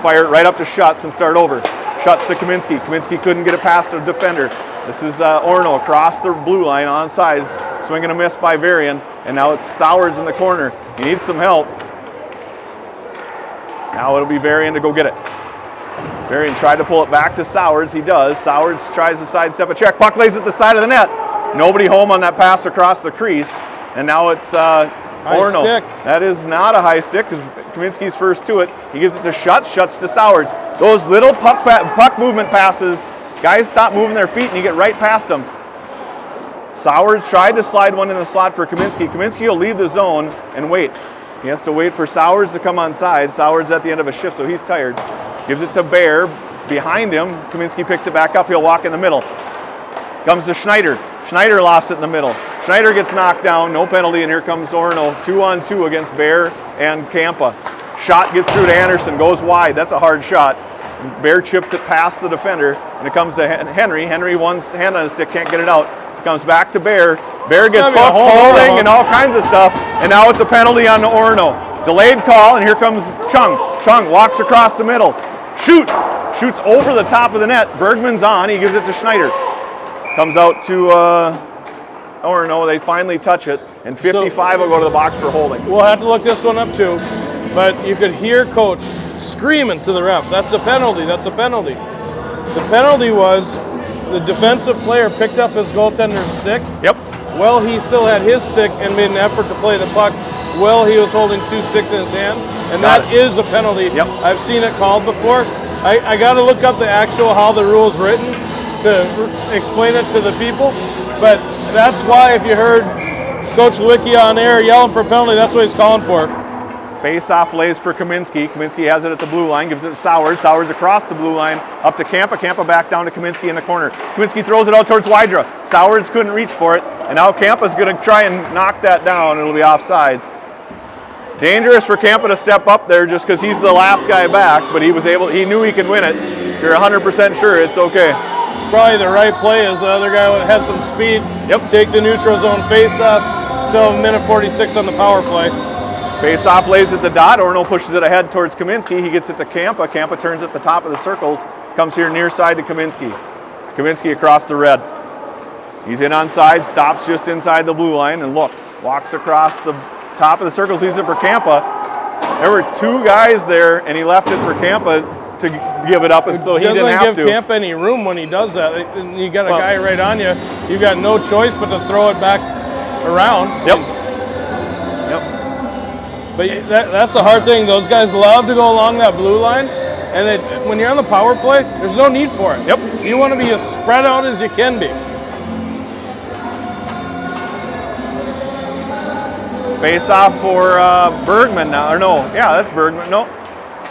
fire it right up to Schutz and start over. Schutz to Kaminski. Kaminski couldn't get it past a defender. This is Orono across the blue line on sides. Swing and a miss by Varian. And now it's Sowards in the corner. He needs some help. Now it'll be Varian to go get it. Varian tried to pull it back to Sowards. He does. Sowards tries to sidestep a check. Puck lays at the side of the net. Nobody home on that pass across the crease. And now it's Orono. Stick. That is not a high stick because Kaminski's first to it. He gives it to Schutz. Schutz to Sowards. Those little puck movement passes, guys stop moving their feet and you get right past them. Sowards tried to slide one in the slot for Kaminski. Kaminski will leave the zone and wait. He has to wait for Sowards to come on side. Sowards at the end of a shift, so he's tired. Gives it to Bear. Behind him, Kaminski picks it back up. He'll walk in the middle. Comes to Schneider. Schneider lost it in the middle. Schneider gets knocked down, no penalty, and here comes Orono. 2-on-2 against Bear and Kampa. Shot gets through to Anderson, goes wide. That's a hard shot. Bear chips it past the defender, and it comes to Henry. Henry, one hand on his stick, can't get it out. It comes back to Bear. Bear gets hooked, holding, and all kinds of stuff, and now it's a penalty on Orono. Delayed call, and here comes Chung. Chung walks across the middle, shoots over the top of the net. Bergman's on, he gives it to Schneider. Comes out to Orono, they finally touch it, and 55 will go to the box for holding. We'll have to look this one up too, but you could hear Coach screaming to the ref, that's a penalty, that's a penalty. The penalty was the defensive player picked up his goaltender's stick. Yep. Well, he still had his stick and made an effort to play the puck. Well, he was holding two sticks in his hand, and that is a penalty. Yep. I've seen it called before. I got to look up the actual how the rule's written to explain it to the people, but that's why if you heard Coach Lewicki on air yelling for a penalty, that's what he's calling for. Face-off lays for Kaminski. Kaminski has it at the blue line, gives it to Sowards. Sowards across the blue line, up to Kampa. Kampa back down to Kaminski in the corner. Kaminski throws it out towards Wydra. Sowards couldn't reach for it, and now Kampa's going to try and knock that down. It'll be offsides. Dangerous for Kampa to step up there just because he's the last guy back, but he knew he could win it. If you're 100% sure, it's okay. It's probably the right play as the other guy would have some speed. Yep. Take the neutral zone face-off. Still a minute 46 on the power play. Face-off lays at the dot. Orono pushes it ahead towards Kaminski. He gets it to Kampa. Kampa turns at the top of the circles. Comes here near side to Kaminski. Kaminski across the red. He's in on side, stops just inside the blue line and looks. Walks across the top of the circles, leaves it for Kampa. There were two guys there, and he left it for Kampa to give it up, and so he didn't have to. Doesn't give Kampa any room when he does that. You got a guy right on you. You got no choice but to throw it back around. Yep. But that's the hard thing. Those guys love to go along that blue line, and when you're on the power play, there's no need for it. Yep. You want to be as spread out as you can be. Face off for Bergman now, or no? Yeah, that's Bergman. No,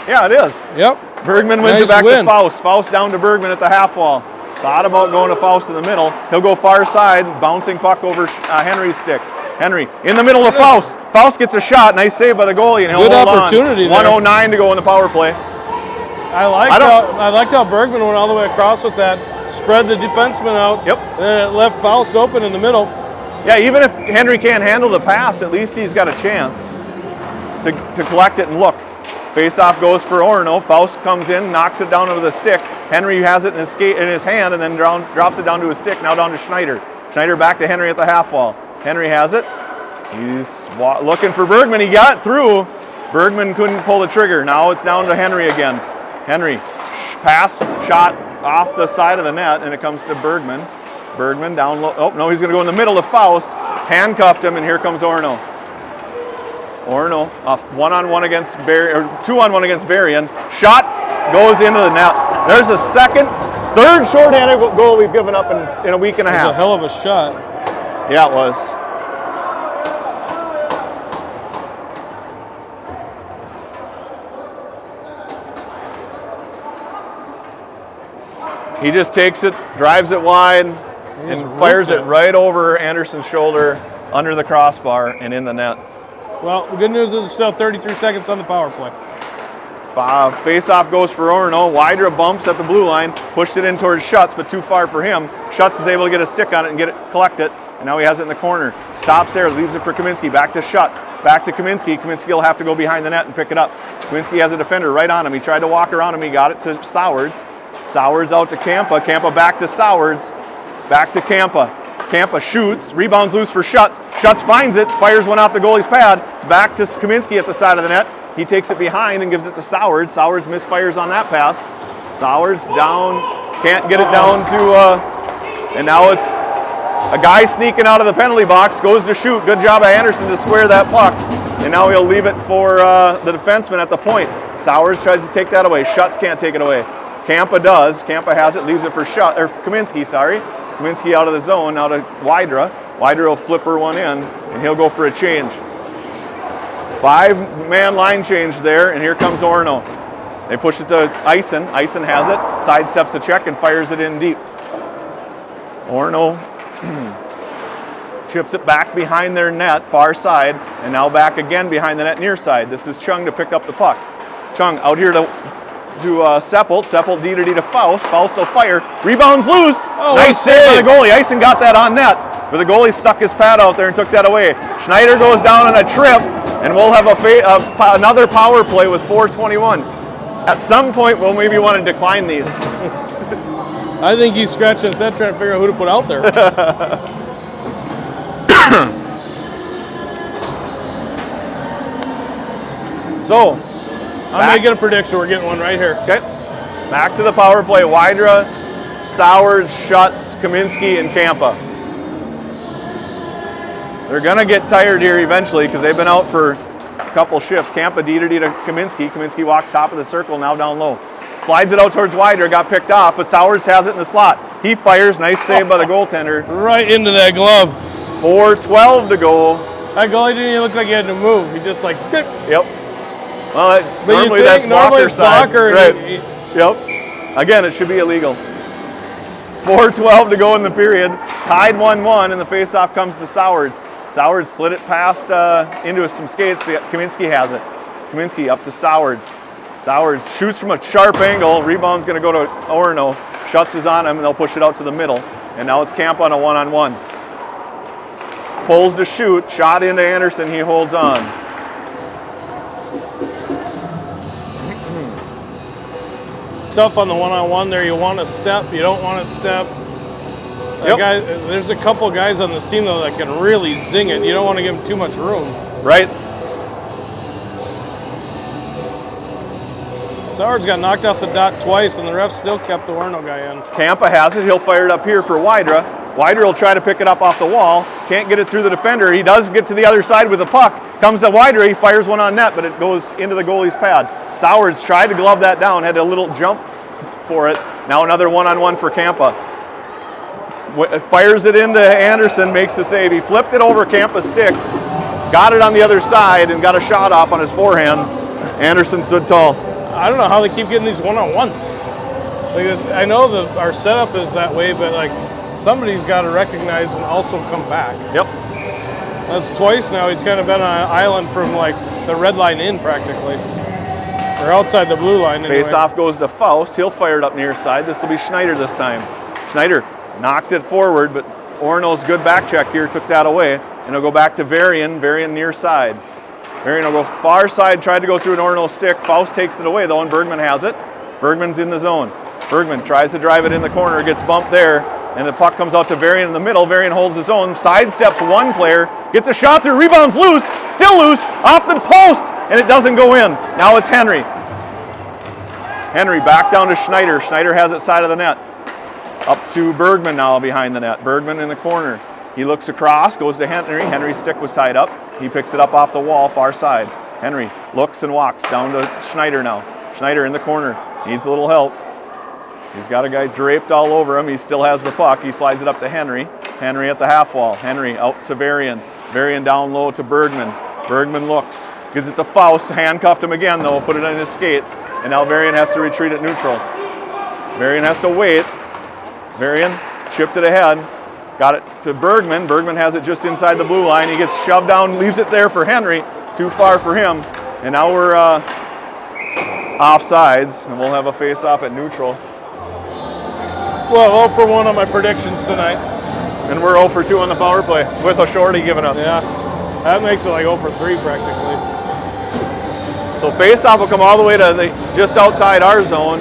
yeah, it is. Yep. Bergman wins it back to Faust. Faust down to Bergman at the half wall. Thought about going to Faust in the middle. He'll go far side, bouncing puck over Henry's stick. Henry in the middle of Faust. Faust gets a shot. Nice save by the goalie, and he'll good hold opportunity on. 1:09 to go in the power play. I liked how Bergman went all the way across with that, spread the defenseman out. Yep. And then it left Faust open in the middle. Yeah, even if Henry can't handle the pass, at least he's got a chance to collect it and look. Face-off goes for Orono. Faust comes in, knocks it down over the stick. Henry has it in his hand and then drops it down to his stick. Now down to Schneider. Schneider back to Henry at the half wall. Henry has it. He's looking for Bergman. He got it through. Bergman couldn't pull the trigger. Now it's down to Henry again. Henry, pass, shot off the side of the net, and it comes to Bergman. Bergman down low. Oh, no, he's going to go in the middle of Faust. Handcuffed him, and here comes Orono. Orono, 1-on-1 against Varian, or 2-on-1 against Varian. Shot goes into the net. There's a third shorthanded goal we've given up in a week and a half. It was a hell of a shot. Yeah, it was. He just takes it, drives it wide, and fires it right over Anderson's shoulder, under the crossbar, and in the net. Well, the good news is there's still 33 seconds on the power play. Face-off goes for Orono. Wydra bumps at the blue line, pushed it in towards Schutz, but too far for him. Schutz is able to get a stick on it and collect it, and now he has it in the corner. Stops there, leaves it for Kaminski, back to Schutz, back to Kaminski. Kaminski will have to go behind the net and pick it up. Kaminski has a defender right on him. He tried to walk around him, he got it to Sowards. Sowards out to Kampa, Kampa back to Sowards, back to Kampa. Kampa shoots, rebounds loose for Schutz. Schutz finds it, fires one off the goalie's pad. It's back to Kaminski at the side of the net. He takes it behind and gives it to Sowards. Sowards misfires on that pass. Sowards down, can't get it down to, and now it's a guy sneaking out of the penalty box, goes to shoot. Good job by Anderson to square that puck. And now he'll leave it for the defenseman at the point. Sowards tries to take that away. Schutz can't take it away. Kampa does. Kampa has it, leaves it for Kaminski, sorry. Kaminski out of the zone, now to Wydra. Wydra will flip her one in, and he'll go for a change. 5-man line change there, and here comes Orono. They push it to Eisen. Eisen has it, sidesteps the check, and fires it in deep. Orono chips it back behind their net, far side, and now back again behind the net near side. This is Chung to pick up the puck. Chung out here to Seppelt. Seppelt D to Faust. Faust will fire. Rebounds loose. Oh, nice save by the goalie. Eisen got that on net, but the goalie stuck his pad out there and took that away. Schneider goes down on a trip, and we'll have another power play with 4:21. At some point, we'll maybe want to decline these. I think he's scratching his head trying to figure out who to put out there. So, I'm making a prediction. We're getting one right here. Okay. Back to the power play. Wydra, Sowards, Schutz, Kaminski, and Kampa. They're going to get tired here eventually because they've been out for a couple shifts. Kampa D to Kaminski. Kaminski walks top of the circle, now down low. Slides it out towards Wydra, got picked off, but Sowards has it in the slot. He fires, nice save by the goaltender. Right into that glove. 4:12 to go. That goalie didn't even look like he had to move. He just like, dip. Yep. Well, normally that's blocker side. Right. Yep. Again, it should be illegal. 4:12 to go in the period. Tied 1-1, and the faceoff comes to Sowards. Sowards slid it past into some skates. Kaminski has it. Kaminski up to Sowards. Sowards shoots from a sharp angle. Rebound's going to go to Orono. Schutz is on him, and they'll push it out to the middle. And now it's Kampa on a one-on-one. Pulls to shoot. Shot into Anderson. He holds on. It's tough on the one-on-one there. You want to step. You don't want to step. Yep. There's a couple guys on this team, though, that can really zing it. You don't want to give them too much room. Right. Sowards got knocked off the dot twice, and the ref still kept the Orono guy in. Kampa has it. He'll fire it up here for Wydra. Wydra will try to pick it up off the wall. Can't get it through the defender. He does get to the other side with the puck. Comes to Wydra. He fires one on net, but it goes into the goalie's pad. Sowards tried to glove that down, had a little jump for it. Now another one-on-one for Kampa. Fires it into Anderson, makes the save. He flipped it over Kampa's stick, got it on the other side, and got a shot off on his forehand. Anderson stood tall. I don't know how they keep getting these one-on-ones. Because I know that our setup is that way, but like somebody's got to recognize and also come back. Yep. That's twice now. He's kind of been on an island from like the red line in practically. Or outside the blue line anyway. Face-off goes to Faust. He'll fire it up near side. This will be Schneider this time. Schneider knocked it forward, but Orono's good back check here took that away. And it'll go back to Varian. Varian near side. Varian will go far side, tried to go through an Orono stick. Faust takes it away though, and Bergman has it. Bergman's in the zone. Bergman tries to drive it in the corner, gets bumped there, and the puck comes out to Varian in the middle. Varian holds his own, sidesteps one player, gets a shot through, rebounds loose, still loose, off the post, and it doesn't go in. Now it's Henry. Henry back down to Schneider. Schneider has it side of the net. Up to Bergman now behind the net. Bergman in the corner. He looks across, goes to Henry. Henry's stick was tied up. He picks it up off the wall, far side. Henry looks and walks down to Schneider now. Schneider in the corner. Needs a little help. He's got a guy draped all over him. He still has the puck. He slides it up to Henry. Henry at the half wall. Henry out to Varian. Varian down low to Bergman. Bergman looks. Gives it to Faust. Handcuffed him again, though. Put it on his skates. And now Varian has to retreat at neutral. Varian has to wait. Varian chipped it ahead. Got it to Bergman. Bergman has it just inside the blue line. He gets shoved down, leaves it there for Henry. Too far for him. And now we're offsides, and we'll have a face-off at neutral. Well, 0 for 1 on my predictions tonight. And we're 0 for 2 on the power play with a shorty giving up. Yeah, that makes it like 0 for 3 practically. So face-off will come all the way to just outside our zone.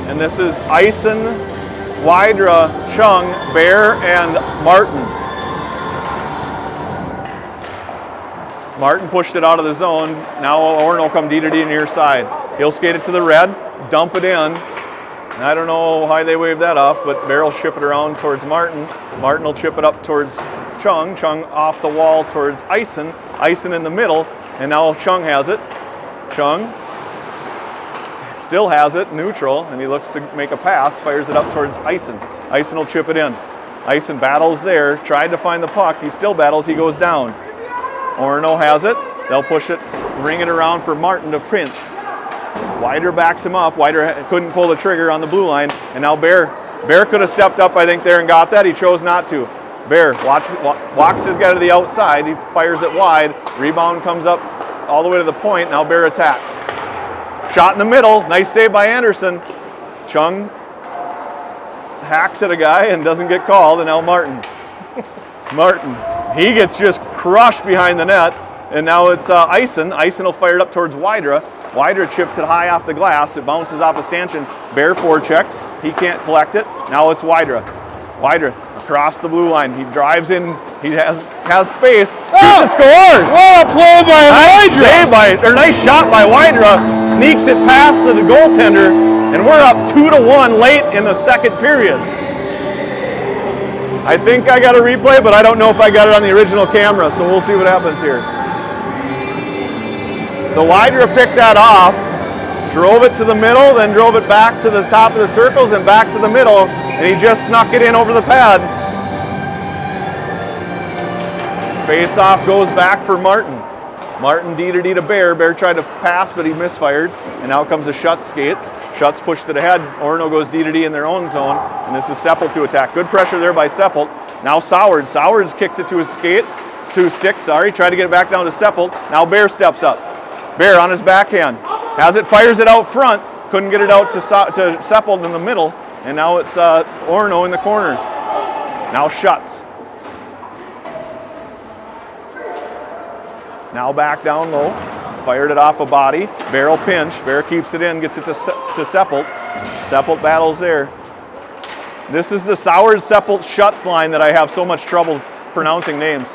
And this is Eisen, Wydra, Chung, Bear, and Martin. Martin pushed it out of the zone. Now Orono will come D to D near side. He'll skate it to the red, dump it in. And I don't know why they waved that off, but Bear will ship it around towards Martin. Martin will chip it up towards Chung. Chung off the wall towards Eisen. Eisen in the middle, and now Chung has it. Chung still has it, neutral, and he looks to make a pass, fires it up towards Eisen. Eisen will chip it in. Eisen battles there, tried to find the puck. He still battles, he goes down. Orono has it. They'll push it, ring it around for Martin to pinch. Wider backs him up. Wider couldn't pull the trigger on the blue line, and now Bear could have stepped up, I think, there and got that. He chose not to. Bear walks his guy to the outside. He fires it wide. Rebound comes up all the way to the point. Now Bear attacks. Shot in the middle. Nice save by Anderson. Chung hacks at a guy and doesn't get called, and now Martin. Martin. He gets just crushed behind the net, and now it's Eisen. Eisen will fire it up towards Wydra. Wydra chips it high off the glass. It bounces off the stanchions. Bear forechecks. He can't collect it. Now it's Wydra. Wydra across the blue line. He drives in. He has space. Oh! Shoots and scores. What a play by Wydra! Nice shot by Wydra. Sneaks it past the goaltender, and we're up 2-1 late in the second period. I think I got a replay, but I don't know if I got it on the original camera, so we'll see what happens here. So Wydra picked that off, drove it to the middle, then drove it back to the top of the circles and back to the middle, and he just snuck it in over the pad. Face-off goes back for Martin. Martin D to D to Bear. Bear tried to pass, but he misfired, and now comes the Schutz skates. Schutz pushed it ahead. Orono goes D to D in their own zone, and this is Seppelt to attack. Good pressure there by Seppelt. Now Sowards. Sowards kicks it to his stick, tried to get it back down to Seppelt. Now Bear steps up. Bear on his backhand. Has it, fires it out front. Couldn't get it out to Seppelt in the middle, and now it's Orono in the corner. Now Schutz. Now back down low. Fired it off a body. Bear will pinch. Bear keeps it in, gets it to Seppelt. Seppelt battles there. This is the Sowards, Seppelt, Schutz line that I have so much trouble pronouncing names.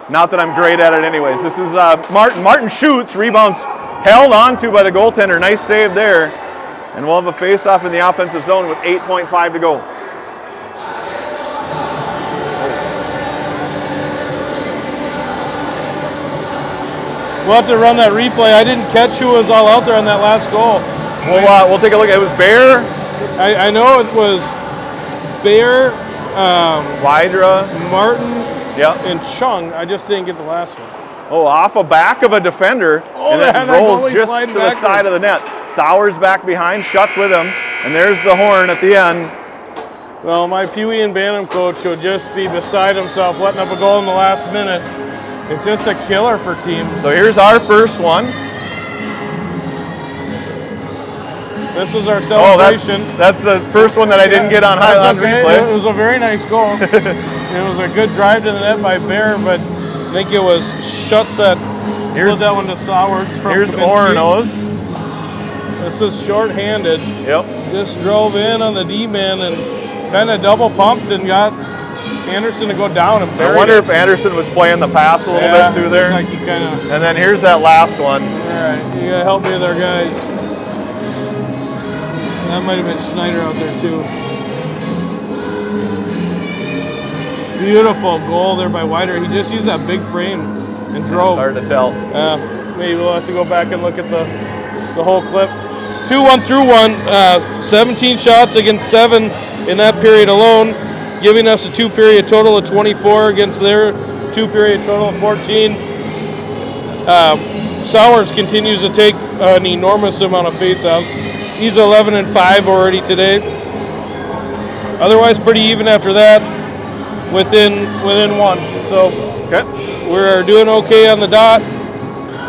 Not that I'm great at it anyways. This is Martin. Martin shoots, rebounds held onto by the goaltender. Nice save there. And we'll have a face-off in the offensive zone with 8.5 to go. We'll have to run that replay. I didn't catch who was all out there on that last goal. We'll take a look. It was Bear. I know it was Bear, Wydra, Martin, yep, and Chung. I just didn't get the last one. Oh, off a back of a defender, and it rolls just to the side of the net. Sowards back behind, Schutz with him, and there's the horn at the end. Well, my Pee Wee and Bantam coach would just be beside himself, letting up a goal in the last minute. It's just a killer for teams. So here's our first one. This is our celebration. Oh, that's the first one that I didn't get on replay. It was a very nice goal. It was a good drive to the net by Bear, but I think it was Schutz that slid that one to Sowards from Here's Kaminsky. Orono's. This is shorthanded. Yep. Just drove in on the D-man and kind of double pumped and got Anderson to go down and bury I wonder it. if Anderson was playing the pass a little bit too there. Like he kind of. And then here's that last one. All right, you gotta help me there, guys. That might have been Schneider out there too. Beautiful goal there by Wider. He just used that big frame and drove. It's hard to tell. Maybe we'll have to go back and look at the whole clip. 2-1 through 1, 17 shots against 7 in that period alone, giving us a 2-period total of 24 against their 2-period total of 14. Sowers continues to take an enormous amount of faceoffs. He's 11-5 already today. Otherwise, pretty even after that, within 1. So we're doing okay on the dot,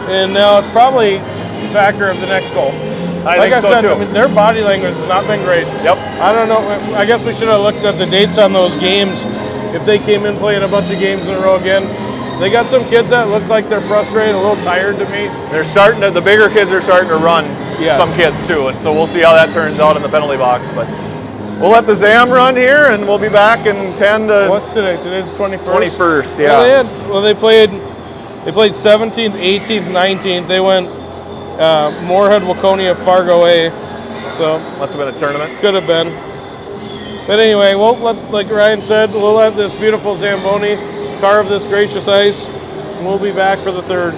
and now it's probably a factor of the next goal. Like I said, I mean, their body language has not been great. Yep. I don't know. I guess we should have looked at the dates on those games. If they came in playing a bunch of games in a row again, they got some kids that look like they're frustrated, a little tired to me. They're starting to. The bigger kids are starting to run. Yes. Some kids too, and so we'll see how that turns out in the penalty box. But we'll let the Zam run here, and we'll be back in 10 to. What's today? Today's the 21st. 21st. Yeah. They played 17th, 18th, 19th. They went Moorhead, Waconia, Fargo A. So Must have been a tournament. could have been. But anyway, we'll let, like Ryan said, we'll let this beautiful Zamboni carve this gracious ice, and we'll be back for the third.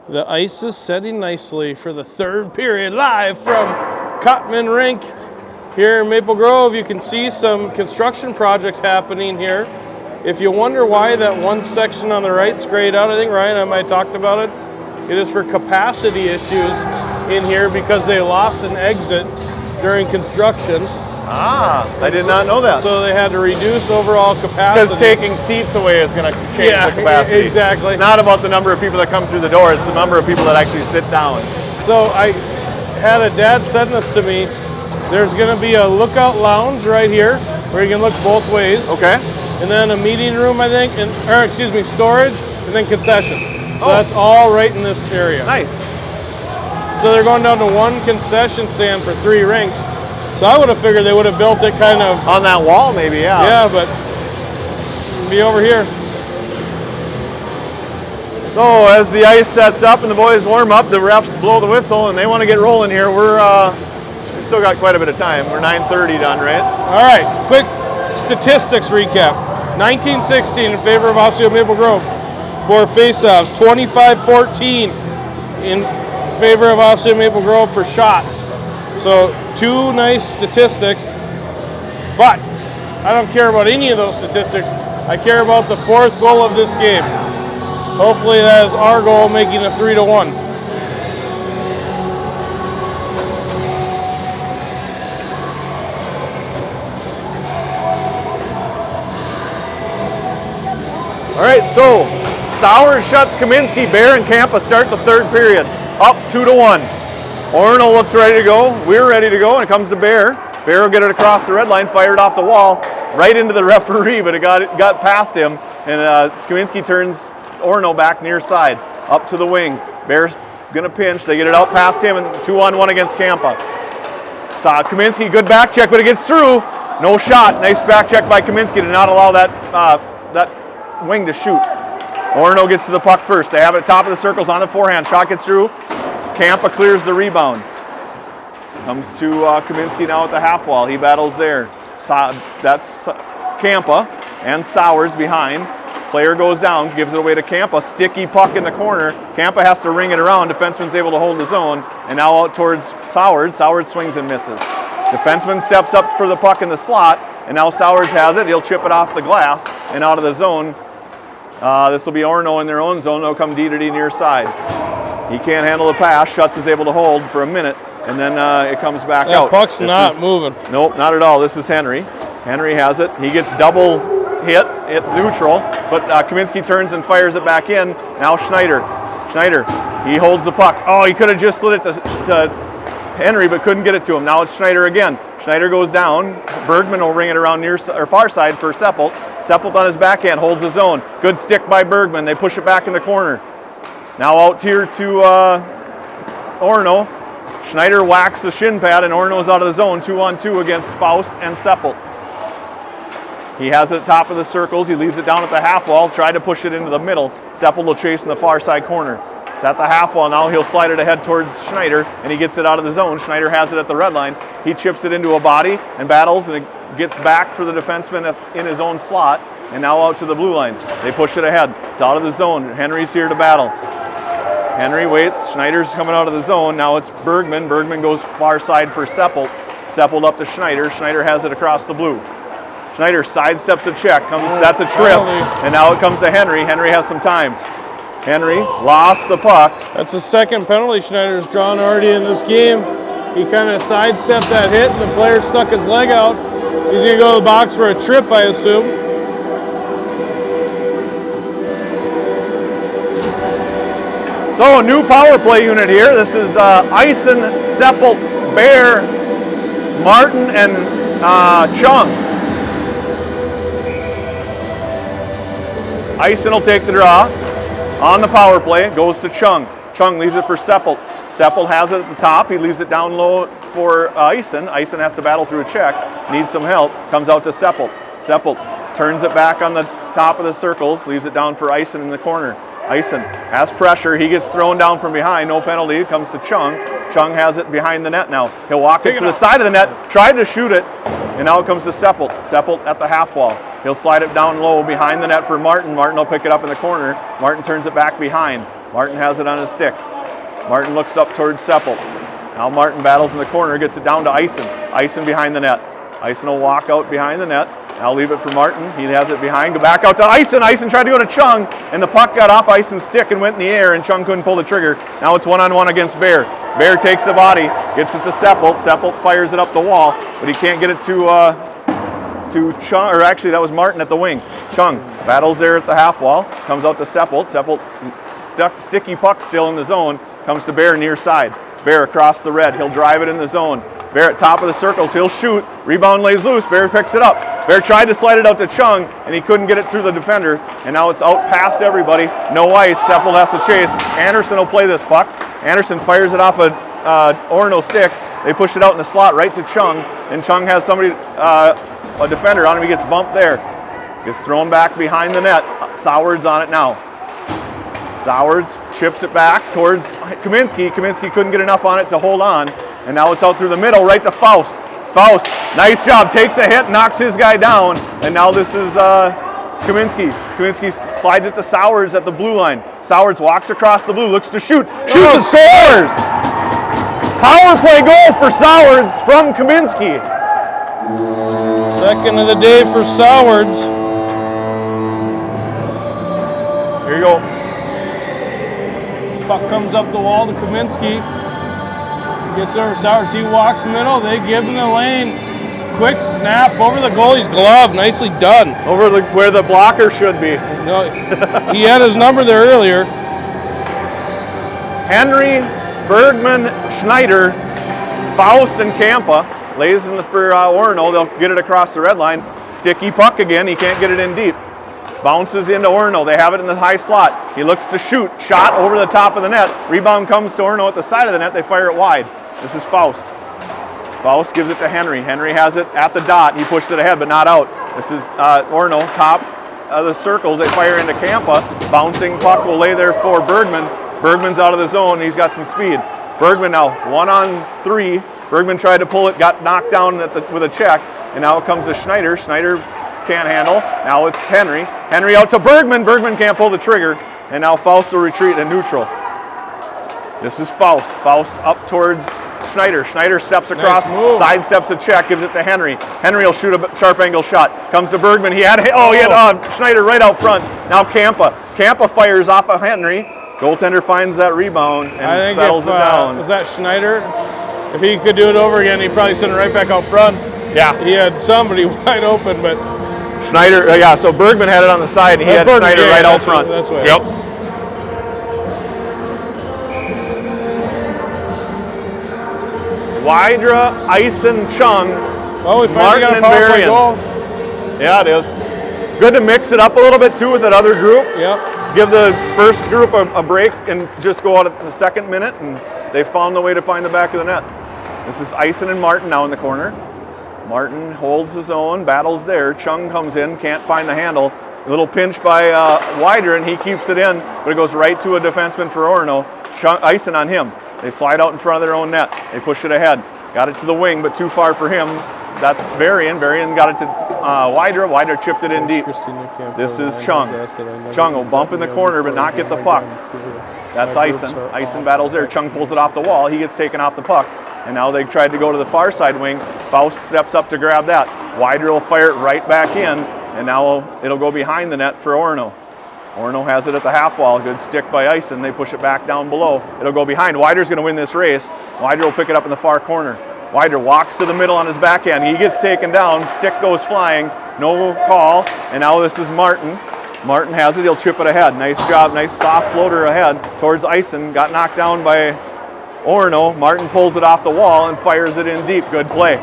The ice is setting nicely for the third period, live from Cotman Rink here in Maple Grove. You can see some construction projects happening here. If you wonder why that one section on the right is grayed out, I think Ryan and I might talked about it. It is for capacity issues in here because they lost an exit during construction. I did not know that. So they had to reduce overall capacity. Because taking seats away is going to change the capacity. Exactly. It's not about the number of people that come through the door, it's the number of people that actually sit down. So I had a dad send this to me. There's going to be a lookout lounge right here where you can look both ways. Okay. And then a meeting room, I think, or excuse me, storage, and then concession. So that's all right in this area. Nice. So they're going down to one concession stand for 3 rinks. So I would have figured they would have built it kind of on that wall, maybe, yeah. Yeah, but be over here. So as the ice sets up and the boys warm up, the refs blow the whistle and they want to get rolling here. We've still got quite a bit of time. We're 9:30 done, right? All right, quick statistics recap. 1916 in favor of Osseo Maple Grove for faceoffs. 25-14 in favor of Osseo Maple Grove for shots. So 2 nice statistics, but I don't care about any of those statistics. I care about the 4th goal of this game. Hopefully that is our goal, making it 3-1. All right, so Sauer shuts Kaminsky. Bear and Kampa start the 3rd period, up 2-1. Orono looks ready to go. We're ready to go, and it comes to Bear. Bear will get it across the red line, fired off the wall, right into the referee, but it got past him, and Kaminsky turns Orono back near side, up to the wing. Bear's gonna pinch. They get it out past him, and 2-on-1 against Kampa. Kaminsky, good back check, but it gets through. No shot. Nice back check by Kaminsky to not allow that wing to shoot. Orono gets to the puck first. They have it at top of the circles on the forehand. Shot gets through. Kampa clears the rebound. Comes to Kaminsky now at the half wall. He battles there. That's Kampa and Sowers behind. Player goes down, gives it away to Kampa. Sticky puck in the corner. Kampa has to ring it around. Defenseman's able to hold his own. And now out towards Sowers. Sowers swings and misses. Defenseman steps up for the puck in the slot. And now Sowers has it. He'll chip it off the glass and out of the zone. This will be Orono in their own zone. They'll come D to D near side. He can't handle the pass. Schutz is able to hold for a minute, and then it comes back out. Puck's not moving. Nope, not at all. This is Henry. Henry has it. He gets double hit neutral, but Kaminsky turns and fires it back in. Now Schneider. Schneider, he holds the puck. Oh, he could have just slid it to Henry, but couldn't get it to him. Now it's Schneider again. Schneider goes down. Bergman will ring it around near or far side for Seppelt. Seppelt on his backhand holds his own. Good stick by Bergman. They push it back in the corner. Now out here to Orono. Schneider whacks the shin pad and Orono's out of the zone. 2-on-2 against Faust and Seppelt. He has it at the top of the circles. He leaves it down at the half wall. Tried to push it into the middle. Seppelt will chase in the far side corner. It's at the half wall now. He'll slide it ahead towards Schneider and he gets it out of the zone. Schneider has it at the red line. He chips it into a body and battles, and it gets back for the defenseman in his own slot and now out to the blue line. They push it ahead. It's out of the zone. Henry's here to battle. Henry waits. Schneider's coming out of the zone. Now it's Bergman. Bergman goes far side for Seppelt. Seppelt up to Schneider. Schneider has it across the blue. Schneider sidesteps a check. That's a trip. And now it comes to Henry. Henry has some time. Henry lost the puck. That's the 2nd penalty Schneider's drawn already in this game. He kind of sidestepped that hit and the player stuck his leg out. He's going to go to the box for a trip, I assume. So a new power play unit here. This is Eisen, Seppelt, Bear, Martin, and Chung. Eisen will take the draw on the power play. Goes to Chung. Chung leaves it for Seppelt. Seppelt has it at the top. He leaves it down low for Eisen. Eisen has to battle through a check. Needs some help. Comes out to Seppelt. Seppelt turns it back on the top of the circles. Leaves it down for Eisen in the corner. Eisen has pressure. He gets thrown down from behind. No penalty. It comes to Chung. Chung has it behind the net now. He'll walk it to the side of the net. Tried to shoot it. And now it comes to Seppelt. Seppelt at the half wall. He'll slide it down low behind the net for Martin. Martin will pick it up in the corner. Martin turns it back behind. Martin has it on his stick. Martin looks up towards Seppelt. Now Martin battles in the corner, gets it down to Eisen. Eisen behind the net. Eisen will walk out behind the net. I'll leave it for Martin. He has it behind. Go back out to Eisen. Eisen tried to go to Chung, and the puck got off Eisen's stick and went in the air, and Chung couldn't pull the trigger. Now it's one-on-one against Bear. Bear takes the body, gets it to Seppelt. Seppelt fires it up the wall, but he can't get it to Chung, or actually that was Martin at the wing. Chung battles there at the half wall, comes out to Seppelt. Seppelt, sticky puck still in the zone, comes to Bear near side. Bear across the red. He'll drive it in the zone. Bear at top of the circles. He'll shoot. Rebound lays loose. Bear picks it up. Bear tried to slide it out to Chung, and he couldn't get it through the defender. And now it's out past everybody. No ice. Seppelt has to chase. Anderson will play this puck. Anderson fires it off a Orono stick. They push it out in the slot right to Chung, and Chung has somebody, a defender on him. He gets bumped there. Gets thrown back behind the net. Soward's on it now. Sowards chips it back towards Kaminsky. Kaminsky couldn't get enough on it to hold on. And now it's out through the middle, right to Faust. Faust, nice job, takes a hit, knocks his guy down. And now this is Kaminsky. Kaminsky slides it to Sowards at the blue line. Sowards walks across the blue, looks to shoot. Shoots and scores! Power play goal for Sowards from Kaminsky. Second of the day for Sowards. Here you go. Puck comes up the wall to Kaminsky. Gets over Sowards. He walks middle. They give him the lane. Quick snap over the goalie's glove. Nicely done. Over where the blocker should be. No, he had his number there earlier. Henry, Bergman, Schneider, Faust, and Kampa lays in for Orono. They'll get it across the red line. Sticky puck again. He can't get it in deep. Bounces into Orono. They have it in the high slot. He looks to shoot. Shot over the top of the net. Rebound comes to Orono at the side of the net. They fire it wide. This is Faust. Faust gives it to Henry. Henry has it at the dot. He pushed it ahead, but not out. This is Orono, top of the circles. They fire into Kampa. Bouncing puck will lay there for Bergman. Bergman's out of the zone. He's got some speed. Bergman now 1-on-3. Bergman tried to pull it, got knocked down with a check, and now it comes to Schneider. Schneider can't handle. Now it's Henry. Henry out to Bergman. Bergman can't pull the trigger, and now Faust will retreat in neutral. This is Faust. Faust up towards Schneider. Schneider steps across, side steps a check, gives it to Henry. Henry will shoot a sharp angle shot. Comes to Bergman. He had Schneider right out front. Now Kampa. Kampa fires off of Henry. Goaltender finds that rebound and settles it down. Was that Schneider? If he could do it over again, he'd probably send it right back out front. Yeah. He had somebody wide open, but Schneider, so Bergman had it on the side, and he had Bergman, Schneider right out front. That's right. Yep. Wydra, Eisen, Chung, Martin, and Varian. Yeah, it is. Good to mix it up a little bit, too, with that other group. Yep. Give the first group a break and just go out at the second minute, and they found the way to find the back of the net. This is Eisen and Martin now in the corner. Martin holds his own, battles there. Chung comes in, can't find the handle. A little pinch by Wydra, and he keeps it in, but it goes right to a defenseman for Orono. Eisen on him. They slide out in front of their own net. They push it ahead. Got it to the wing, but too far for him. That's Varian. Varian got it to Wydra. Wydra chipped it in deep. This is Chung. Chung will bump in the corner, but not get the puck. That's Eisen. Eisen battles there. Chung pulls it off the wall. He gets taken off the puck. And now they tried to go to the far side wing. Faust steps up to grab that. Wydra will fire it right back in, and now it'll go behind the net for Orono. Orono has it at the half wall. Good stick by Eisen. They push it back down below. It'll go behind. Wydra's going to win this race. Wydra will pick it up in the far corner. Wydra walks to the middle on his backhand. He gets taken down. Stick goes flying. No call. And now this is Martin. Martin has it. He'll chip it ahead. Nice job. Nice soft floater ahead towards Eisen. Got knocked down by Orono. Martin pulls it off the wall and fires it in deep. Good play.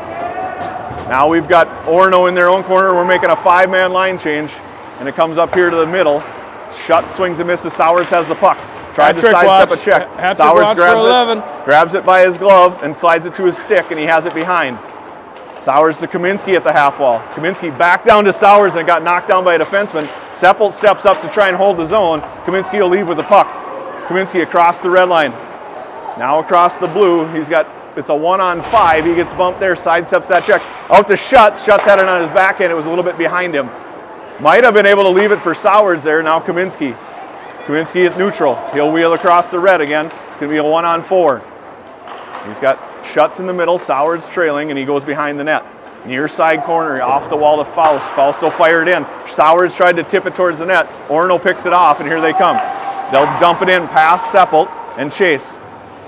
Now we've got Orono in their own corner. We're making a 5-man line change, and it comes up here to the middle. Shut, swings and misses. Sowards has the puck. Tried to sidestep a check. Sowards grabs it by his glove and slides it to his stick, and he has it behind. Sowards to Kaminsky at the half wall. Kaminsky back down to Sowards and got knocked down by a defenseman. Seppelt steps up to try and hold the zone. Kaminsky will leave with the puck. Kaminsky across the red line. Now across the blue. It's a 1-on-5. He gets bumped there, sidesteps that check. Out to Schutz. Schutz had it on his backhand. It was a little bit behind him. Might have been able to leave it for Sowards there. Now Kaminsky. Kaminsky at neutral. He'll wheel across the red again. It's going to be a 1-on-4. He's got Schutz in the middle, Sowards trailing, and he goes behind the net. Near side corner, off the wall to Faust. Faust will fire it in. Sowards tried to tip it towards the net. Orono picks it off, and here they come. They'll dump it in past Seppelt and chase.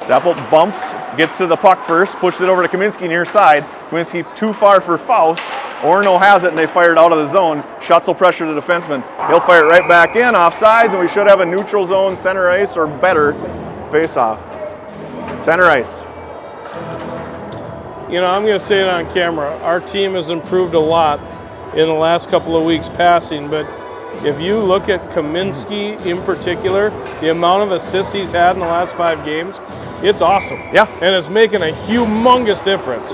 Seppelt bumps, gets to the puck first, pushes it over to Kaminsky near side. Kaminsky too far for Faust. Orono has it, and they fire it out of the zone. Schutz will pressure the defenseman. He'll fire it right back in, off sides, and we should have a neutral zone, center ice, or better face-off. Center ice. You know, I'm going to say it on camera. Our team has improved a lot in the last couple of weeks passing, but if you look at Kaminsky in particular, the amount of assists he's had in the last 5 games, it's awesome. Yeah. And it's making a humongous difference.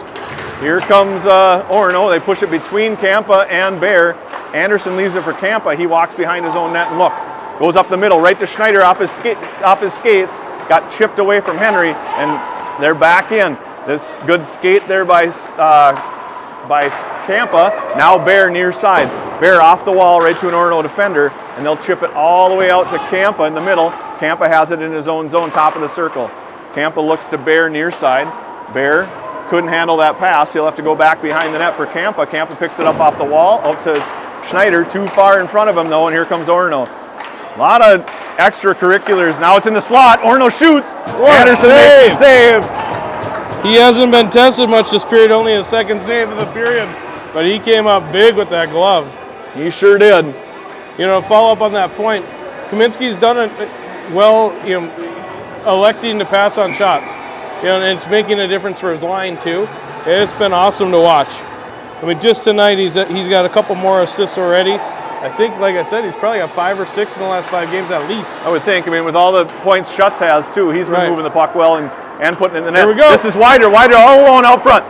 Here comes Orono. They push it between Kampa and Bear. Anderson leaves it for Kampa. He walks behind his own net and looks. Goes up the middle, right to Schneider off his skates. Got chipped away from Henry, and they're back in. This good skate there by Kampa. Now Bear near side. Bear off the wall right to an Orono defender, and they'll chip it all the way out to Kampa in the middle. Kampa has it in his own zone, top of the circle. Kampa looks to Bear near side. Bear couldn't handle that pass. He'll have to go back behind the net for Kampa. Kampa picks it up off the wall, out to Schneider, too far in front of him though, and here comes Orono. A lot of extracurriculars. Now it's in the slot. Orono shoots. Anderson makes the save. He hasn't been tested much this period, only his second save of the period, but he came up big with that glove. He sure did. You know, follow up on that point, Kaminsky's done it well, you know, electing to pass on shots. You know, and it's making a difference for his line too. It's been awesome to watch. I mean, just tonight he's got a couple more assists already. I think, like I said, he's probably got 5 or 6 in the last 5 games at least. I would think. I mean, with all the points Schutz has too, he's been moving the puck well and putting it in the net. Here we go. This is Wider all alone out front.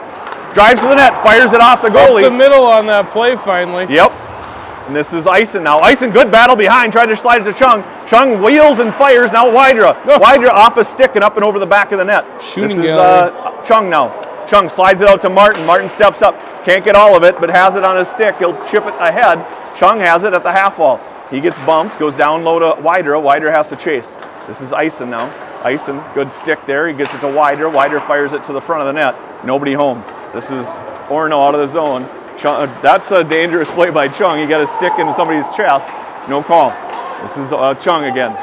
Drives to the net, fires it off the goalie. Up the middle on that play finally. Yep. And this is Eisen now. Eisen, good battle behind, tried to slide it to Chung. Chung wheels and fires, now Widra. Widra off a stick and up and over the back of the net. Shooting this is Chung now. Chung slides it out to Martin. Martin steps up, can't get all of it, but has it on his stick. He'll chip it ahead. Chung has it at the half wall. He gets bumped, goes down low to Widra. Widra has to chase. This is Eisen now. Eisen, good stick there. He gets it to Widra. Widra fires it to the front of the net. Nobody home. This is Orono out of the zone. Chung, that's a dangerous play by Chung. He got a stick in somebody's chest. No call. This is Chung again.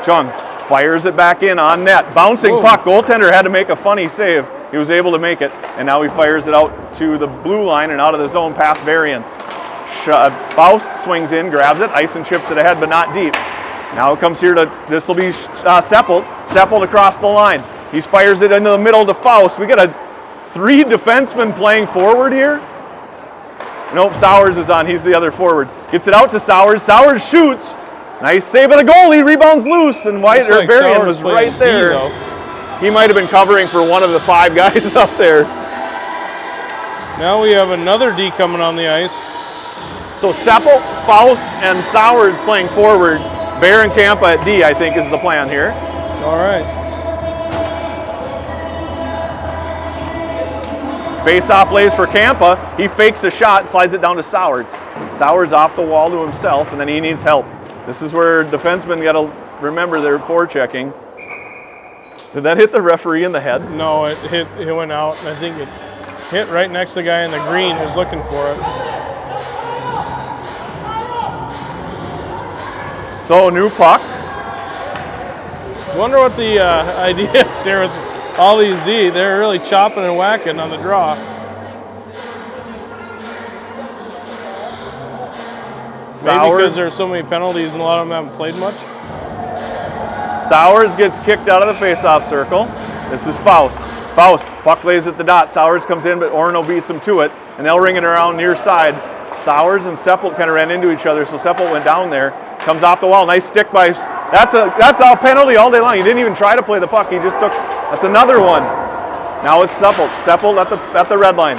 Chung fires it back in on net. Bouncing puck. Goaltender had to make a funny save. He was able to make it, and now he fires it out to the blue line and out of the zone past Varian. Faust swings in, grabs it. Eisen chips it ahead, but not deep. Now it comes here to, this will be Seppelt. Seppelt across the line. He fires it into the middle to Faust. We got 3 defensemen playing forward here. Nope, Sowards is on. He's the other forward. Gets it out to Sowards. Sowards shoots. Nice save of the goalie. Rebounds loose, and Varian was right there. He might have been covering for one of the 5 guys up there. Now we have another D coming on the ice. So Seppelt, Faust, and Sowards playing forward. Bear and Kampa at D, I think, is the plan here. All right. Face-off lays for Kampa. He fakes a shot and slides it down to Sowards. Sowards off the wall to himself, and then he needs help. This is where defensemen got to remember their forechecking. Did that hit the referee in the head? No, it went out, and I think it hit right next to the guy in the green who's looking for it. So, new puck. Wonder what the idea is here with all these D. They're really chopping and whacking on the draw. Maybe because there's so many penalties and a lot of them haven't played much. Sowards gets kicked out of the face-off circle. This is Faust. Faust, puck lays at the dot. Sowards comes in, but Orono beats him to it, and they'll ring it around near side. Sowards and Seppelt kind of ran into each other, so Seppelt went down there. Comes off the wall. Nice stick by. That's a penalty all day long. He didn't even try to play the puck. He just took. That's another one. Now it's Seppelt. Seppelt at the red line.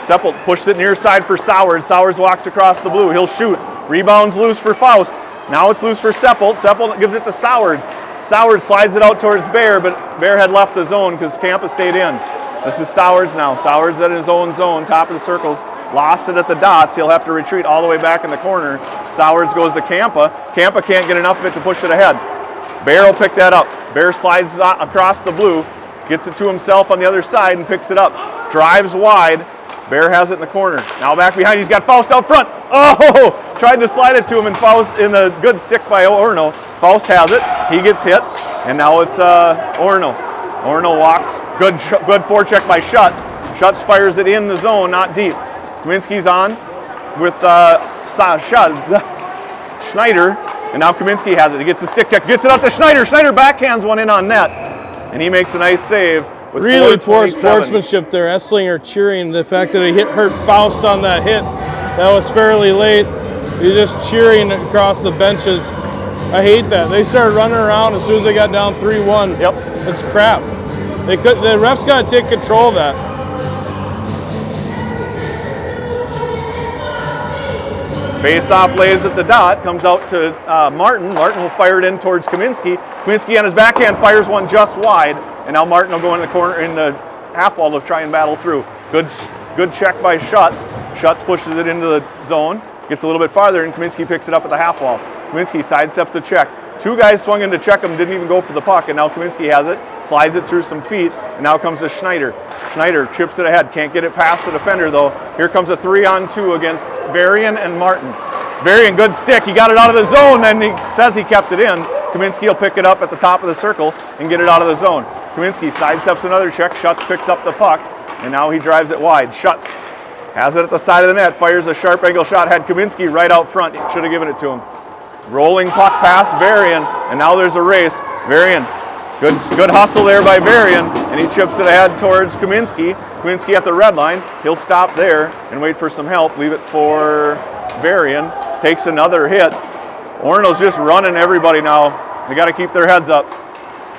Seppelt pushes it near side for Sowards. Sowards walks across the blue. He'll shoot. Rebounds loose for Faust. Now it's loose for Seppelt. Seppelt gives it to Sowards. Sowards slides it out towards Bear, but Bear had left the zone because Kampa stayed in. This is Sowards now. Sowards at his own zone, top of the circles. lost it at the dots. He'll have to retreat all the way back in the corner. Sowards goes to Campa. Campa can't get enough of it to push it ahead. Bear will pick that up. Bear slides across the blue, gets it to himself on the other side and picks it up. Drives wide. Bear has it in the corner. Now back behind, he's got Faust out front. Oh! Tried to slide it to him, and Faust in a good stick by Orono. Faust has it. He gets hit, and now it's Orono. Orono walks. Good forecheck by Schutz. Schutz fires it in the zone, not deep. Kaminsky's on with Schneider, and now Kaminsky has it. He gets the stick check, gets it out to Schneider. Schneider backhands one in on net, and he makes a nice save. With really poor sportsmanship there. Esslinger cheering the fact that he hurt Faust on that hit. That was fairly late. He's just cheering across the benches. I hate that. They started running around as soon as they got down 3-1. Yep. It's crap. The refs got to take control of that. Face-off lays at the dot, comes out to Martin. Martin will fire it in towards Kaminsky. Kaminsky on his backhand fires one just wide, and now Martin will go in the corner in the half wall to try and battle through. Good check by Schutz. Schutz pushes it into the zone, gets a little bit farther, and Kaminsky picks it up at the half wall. Kaminsky sidesteps the check. Two guys swung in to check him, didn't even go for the puck, and now Kaminsky has it, slides it through some feet, and now comes to Schneider. Schneider chips it ahead, can't get it past the defender though. Here comes a 3-on-2 against Varian and Martin. Varian, good stick, he got it out of the zone, and he says he kept it in. Kaminsky will pick it up at the top of the circle and get it out of the zone. Kaminsky sidesteps another check, Schutz picks up the puck, and now he drives it wide. Schutz has it at the side of the net, fires a sharp angle shot, had Kaminsky right out front, should have given it to him. Rolling puck past Varian, and now there's a race. Varian, good hustle there by Varian, and he chips it ahead towards Kaminsky. Kaminsky at the red line. He'll stop there and wait for some help. Leave it for Varian. Takes another hit. Orono's just running everybody now. They got to keep their heads up.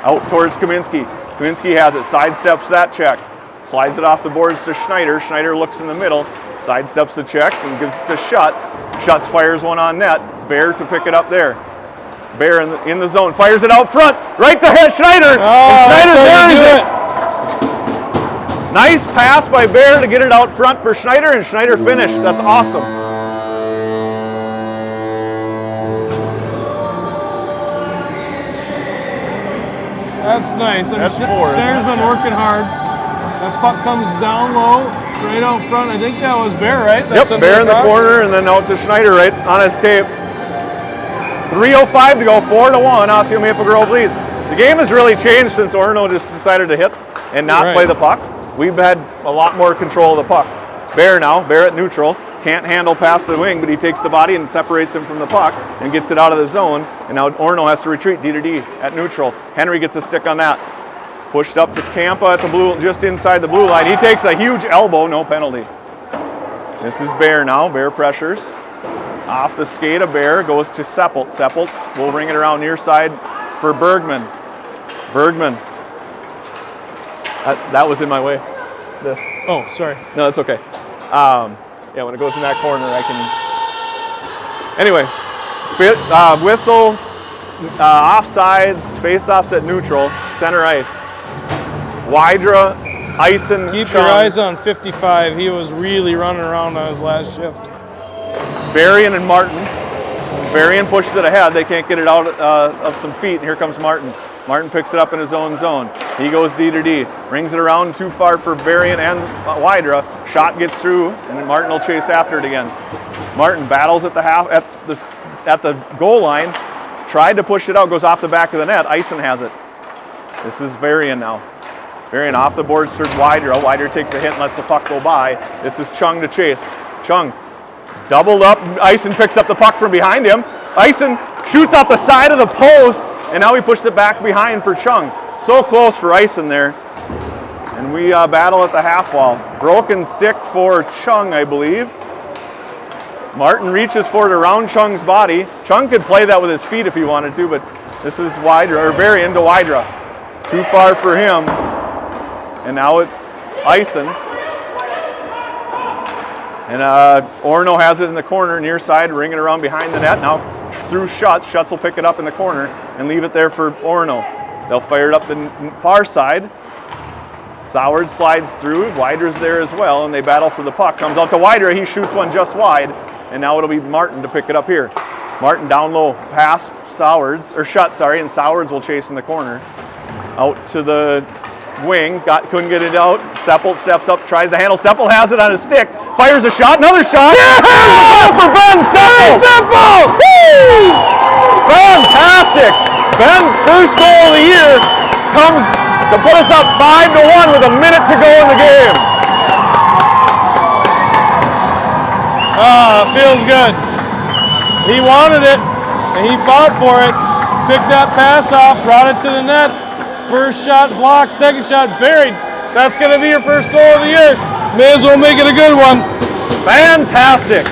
Out towards Kaminsky. Kaminsky has it. Sidesteps that check. Slides it off the boards to Schneider. Schneider looks in the middle. Sidesteps the check and gives it to Schutz. Schutz fires one on net. Bear to pick it up there. Bear in the zone. Fires it out front. Right to head Schneider. Oh, Schneider buries it. Nice pass by Bear to get it out front for Schneider, and Schneider finished. That's awesome. That's nice. That's four. Schneider's been working hard. That puck comes down low, right out front. I think that was Bear, right? Yep, Bear in the corner, and then out to Schneider right on his tape. 3:05 to go, 4-1. Osseo Maple Grove leads. The game has really changed since Orono just decided to hit and not play the puck. We've had a lot more control of the puck. Bear now, Bear at neutral. Can't handle past the wing, but he takes the body and separates him from the puck and gets it out of the zone. And now Orono has to retreat D to D at neutral. Henry gets a stick on that. Pushed up to Campa at the blue, just inside the blue line. He takes a huge elbow, no penalty. This is Bear now. Bear pressures. Off the skate of Bear, goes to Seppelt. Seppelt will ring it around near side for Bergman. Bergman. That was in my way. This. Oh, sorry. No, it's okay. Yeah, when it goes in that corner, I can. Anyway, whistle, offsides, face-offs at neutral, center ice. Wydra, Ison, Keep Chung. your eyes on 55. He was really running around on his last shift. Varian and Martin. Varian pushes it ahead. They can't get it out of some feet, and here comes Martin. Martin picks it up in his own zone. He goes D to D. Rings it around too far for Varian and Wydra. Shot gets through, and Martin will chase after it again. Martin battles at the goal line. Tried to push it out, goes off the back of the net. Ison has it. This is Varian now. Varian off the boards towards Wydra. Wydra takes a hit and lets the puck go by. This is Chung to chase. Chung doubled up. Ison picks up the puck from behind him. Ison shoots off the side of the post, and now he pushes it back behind for Chung. So close for Ison there. And we battle at the half wall. Broken stick for Chung, I believe. Martin reaches for it around Chung's body. Chung could play that with his feet if he wanted to, but this is Wydra, or Varian to Wydra. Too far for him. And now it's Ison. And Orono has it in the corner near side, ringing around behind the net. Now through Schutz. Schutz will pick it up in the corner and leave it there for Orono. They'll fire it up the far side. Soward slides through, Wider's there as well, and they battle for the puck. Comes out to Wider, he shoots one just wide, and now it'll be Martin to pick it up here. Martin down low, pass Sowards, or Shutt, sorry, and Sowards will chase in the corner. Out to the wing, couldn't get it out. Seppelt steps up, tries to handle. Seppelt has it on his stick, fires a shot, another shot. Yeah! For Ben Seppelt! Seppelt! Fantastic! Ben's first goal of the year comes to put us up 5-1 with a minute to go in the game. Feels good. He wanted it, and he fought for it. Picked that pass off, brought it to the net. First shot blocked, second shot buried. That's going to be your first goal of the year. May as well make it a good one. Fantastic.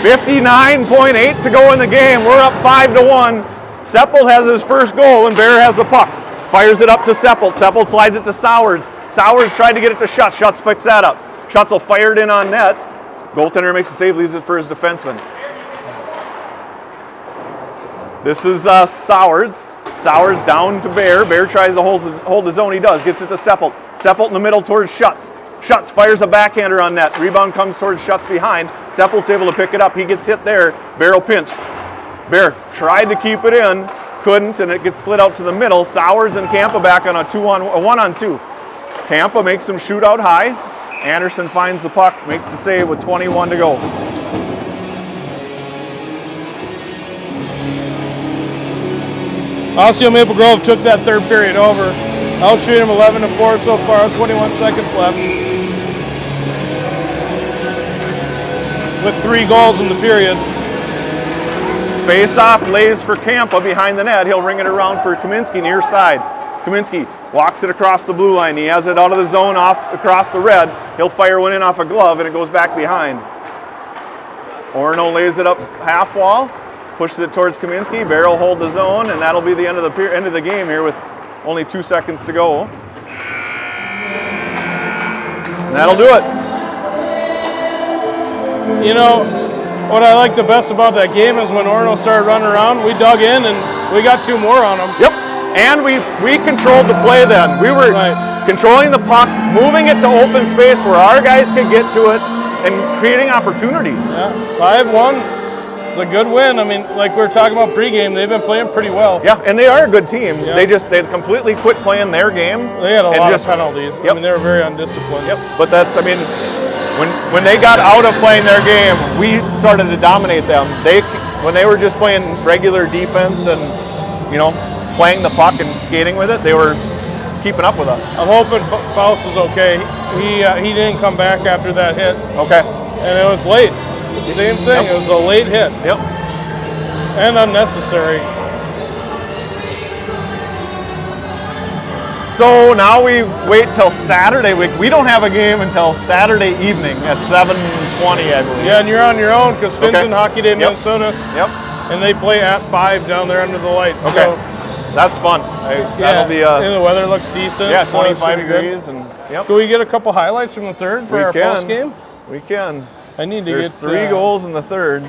59.8 to go in the game. We're up 5-1. Seppelt has his first goal, and Bear has the puck. Fires it up to Seppelt. Seppelt slides it to Sowards. Sowards tried to get it to Shutt. Shutt picks that up. Shutt will fire it in on net. Goaltender makes a save, leaves it for his defenseman. This is Sowards. Sowards down to Bear. Bear tries to hold his own. He does. Gets it to Seppelt. Seppelt in the middle towards Shutt. Shutt fires a backhander on net. Rebound comes towards Shutt's behind. Seppelt's able to pick it up. He gets hit there. Bear will pinch. Bear tried to keep it in. Couldn't, and it gets slid out to the middle. Sowards and Kampa back on a 1-on-2. Kampa makes him shoot out high. Anderson finds the puck, makes the save with 21 to go. Osseo Maple Grove took that third period over. Outshoot him 11-4 so far, 21 seconds left. With 3 goals in the period. Face-off lays for Kampa behind the net. He'll ring it around for Kaminsky near side. Kaminsky walks it across the blue line. He has it out of the zone off across the red. He'll fire one in off a glove and it goes back behind. Orono lays it up half wall, pushes it towards Kaminsky. Bear will hold the zone, and that'll be the end of the game here with only 2 seconds to go. And that'll do it. You know, what I like the best about that game is when Orono started running around, we dug in and we got 2 more on them. Yep. And we controlled the play then. We were controlling the puck, moving it to open space where our guys could get to it and creating opportunities. Yeah, 5-1. It's a good win. I mean, like we were talking about pregame, they've been playing pretty well. Yeah, and they are a good team. Yeah. They completely quit playing their game. They had a lot of penalties. Yep. I mean, they were very undisciplined. Yep. But that's, I mean, when they got out of playing their game, we started to dominate them. When they were just playing regular defense and, you know, playing the puck and skating with it, they were keeping up with us. I'm hoping Faust is okay. He didn't come back after that hit. Okay. And it was late. The same thing. Yep. It was a late hit. Yep. And unnecessary. So now we wait till Saturday. We don't have a game until Saturday evening at 7:20, I believe. Yeah, and you're on your own because Finn's in Hockey Day, Minnesota. Yep. And they play at 5 down there under the lights. Okay. So, that's fun. That'll be. And the weather looks decent. Yeah, so 25 degrees, and Can we get a couple highlights from the third for our post game? We can. I need to There's get 3 goals in the third.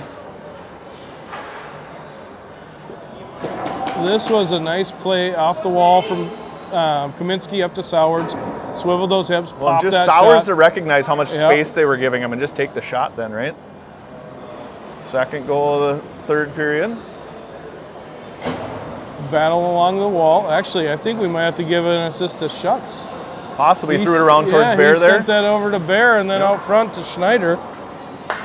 This was a nice play off the wall from Kaminsky up to Sowards. Swivel those hips, pop just that Sowards shot. To recognize how much space they were giving him and just take the shot then, right? Second goal of the third period. Battle along the wall. Actually, I think we might have to give an assist to Schutz. Possibly threw it around towards Bear there. He sent that over to Bear and then out front to Schneider.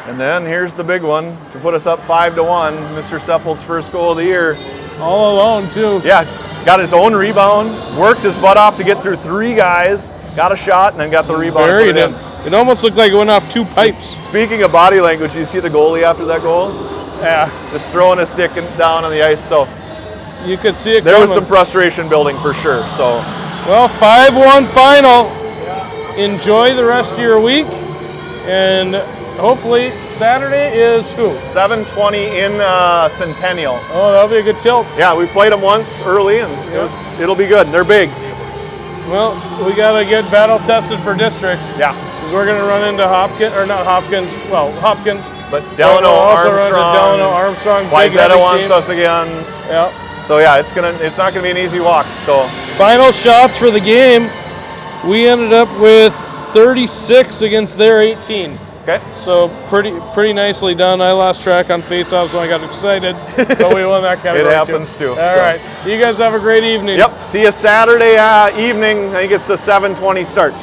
And then here's the big one to put us up 5-1. Mr. Seppelt's first goal of the year. All alone too. Yeah, got his own rebound, worked his butt off to get through 3 guys, got a shot, and then got the rebound. Buried it. It almost looked like it went off 2 pipes. Speaking of body language, you see the goalie after that goal? Yeah, just throwing his stick down on the ice. So you could see it. There was some frustration building for sure. So, well, 5-1 final. Enjoy the rest of your week, and hopefully Saturday is who? 7:20 in Centennial. Oh, that'll be a good tilt. Yeah, we played them once early, and it'll be good. They're big. Well, we got to get battle tested for districts. Yeah. Because we're going to run into Hopkins, or not Hopkins, well, Hopkins. But Delano, also Armstrong. run into Delano, Armstrong. Wyzetta wants us again. Yeah. So yeah, it's not gonna be an easy walk. So Final shots for the game. We ended up with 36 against their 18. okay. So pretty nicely done. I lost track on face-offs when I got excited, but we won that category. It happens too. All right. You guys have a great evening. Yep. See you Saturday evening. I think it's the 7:20 start.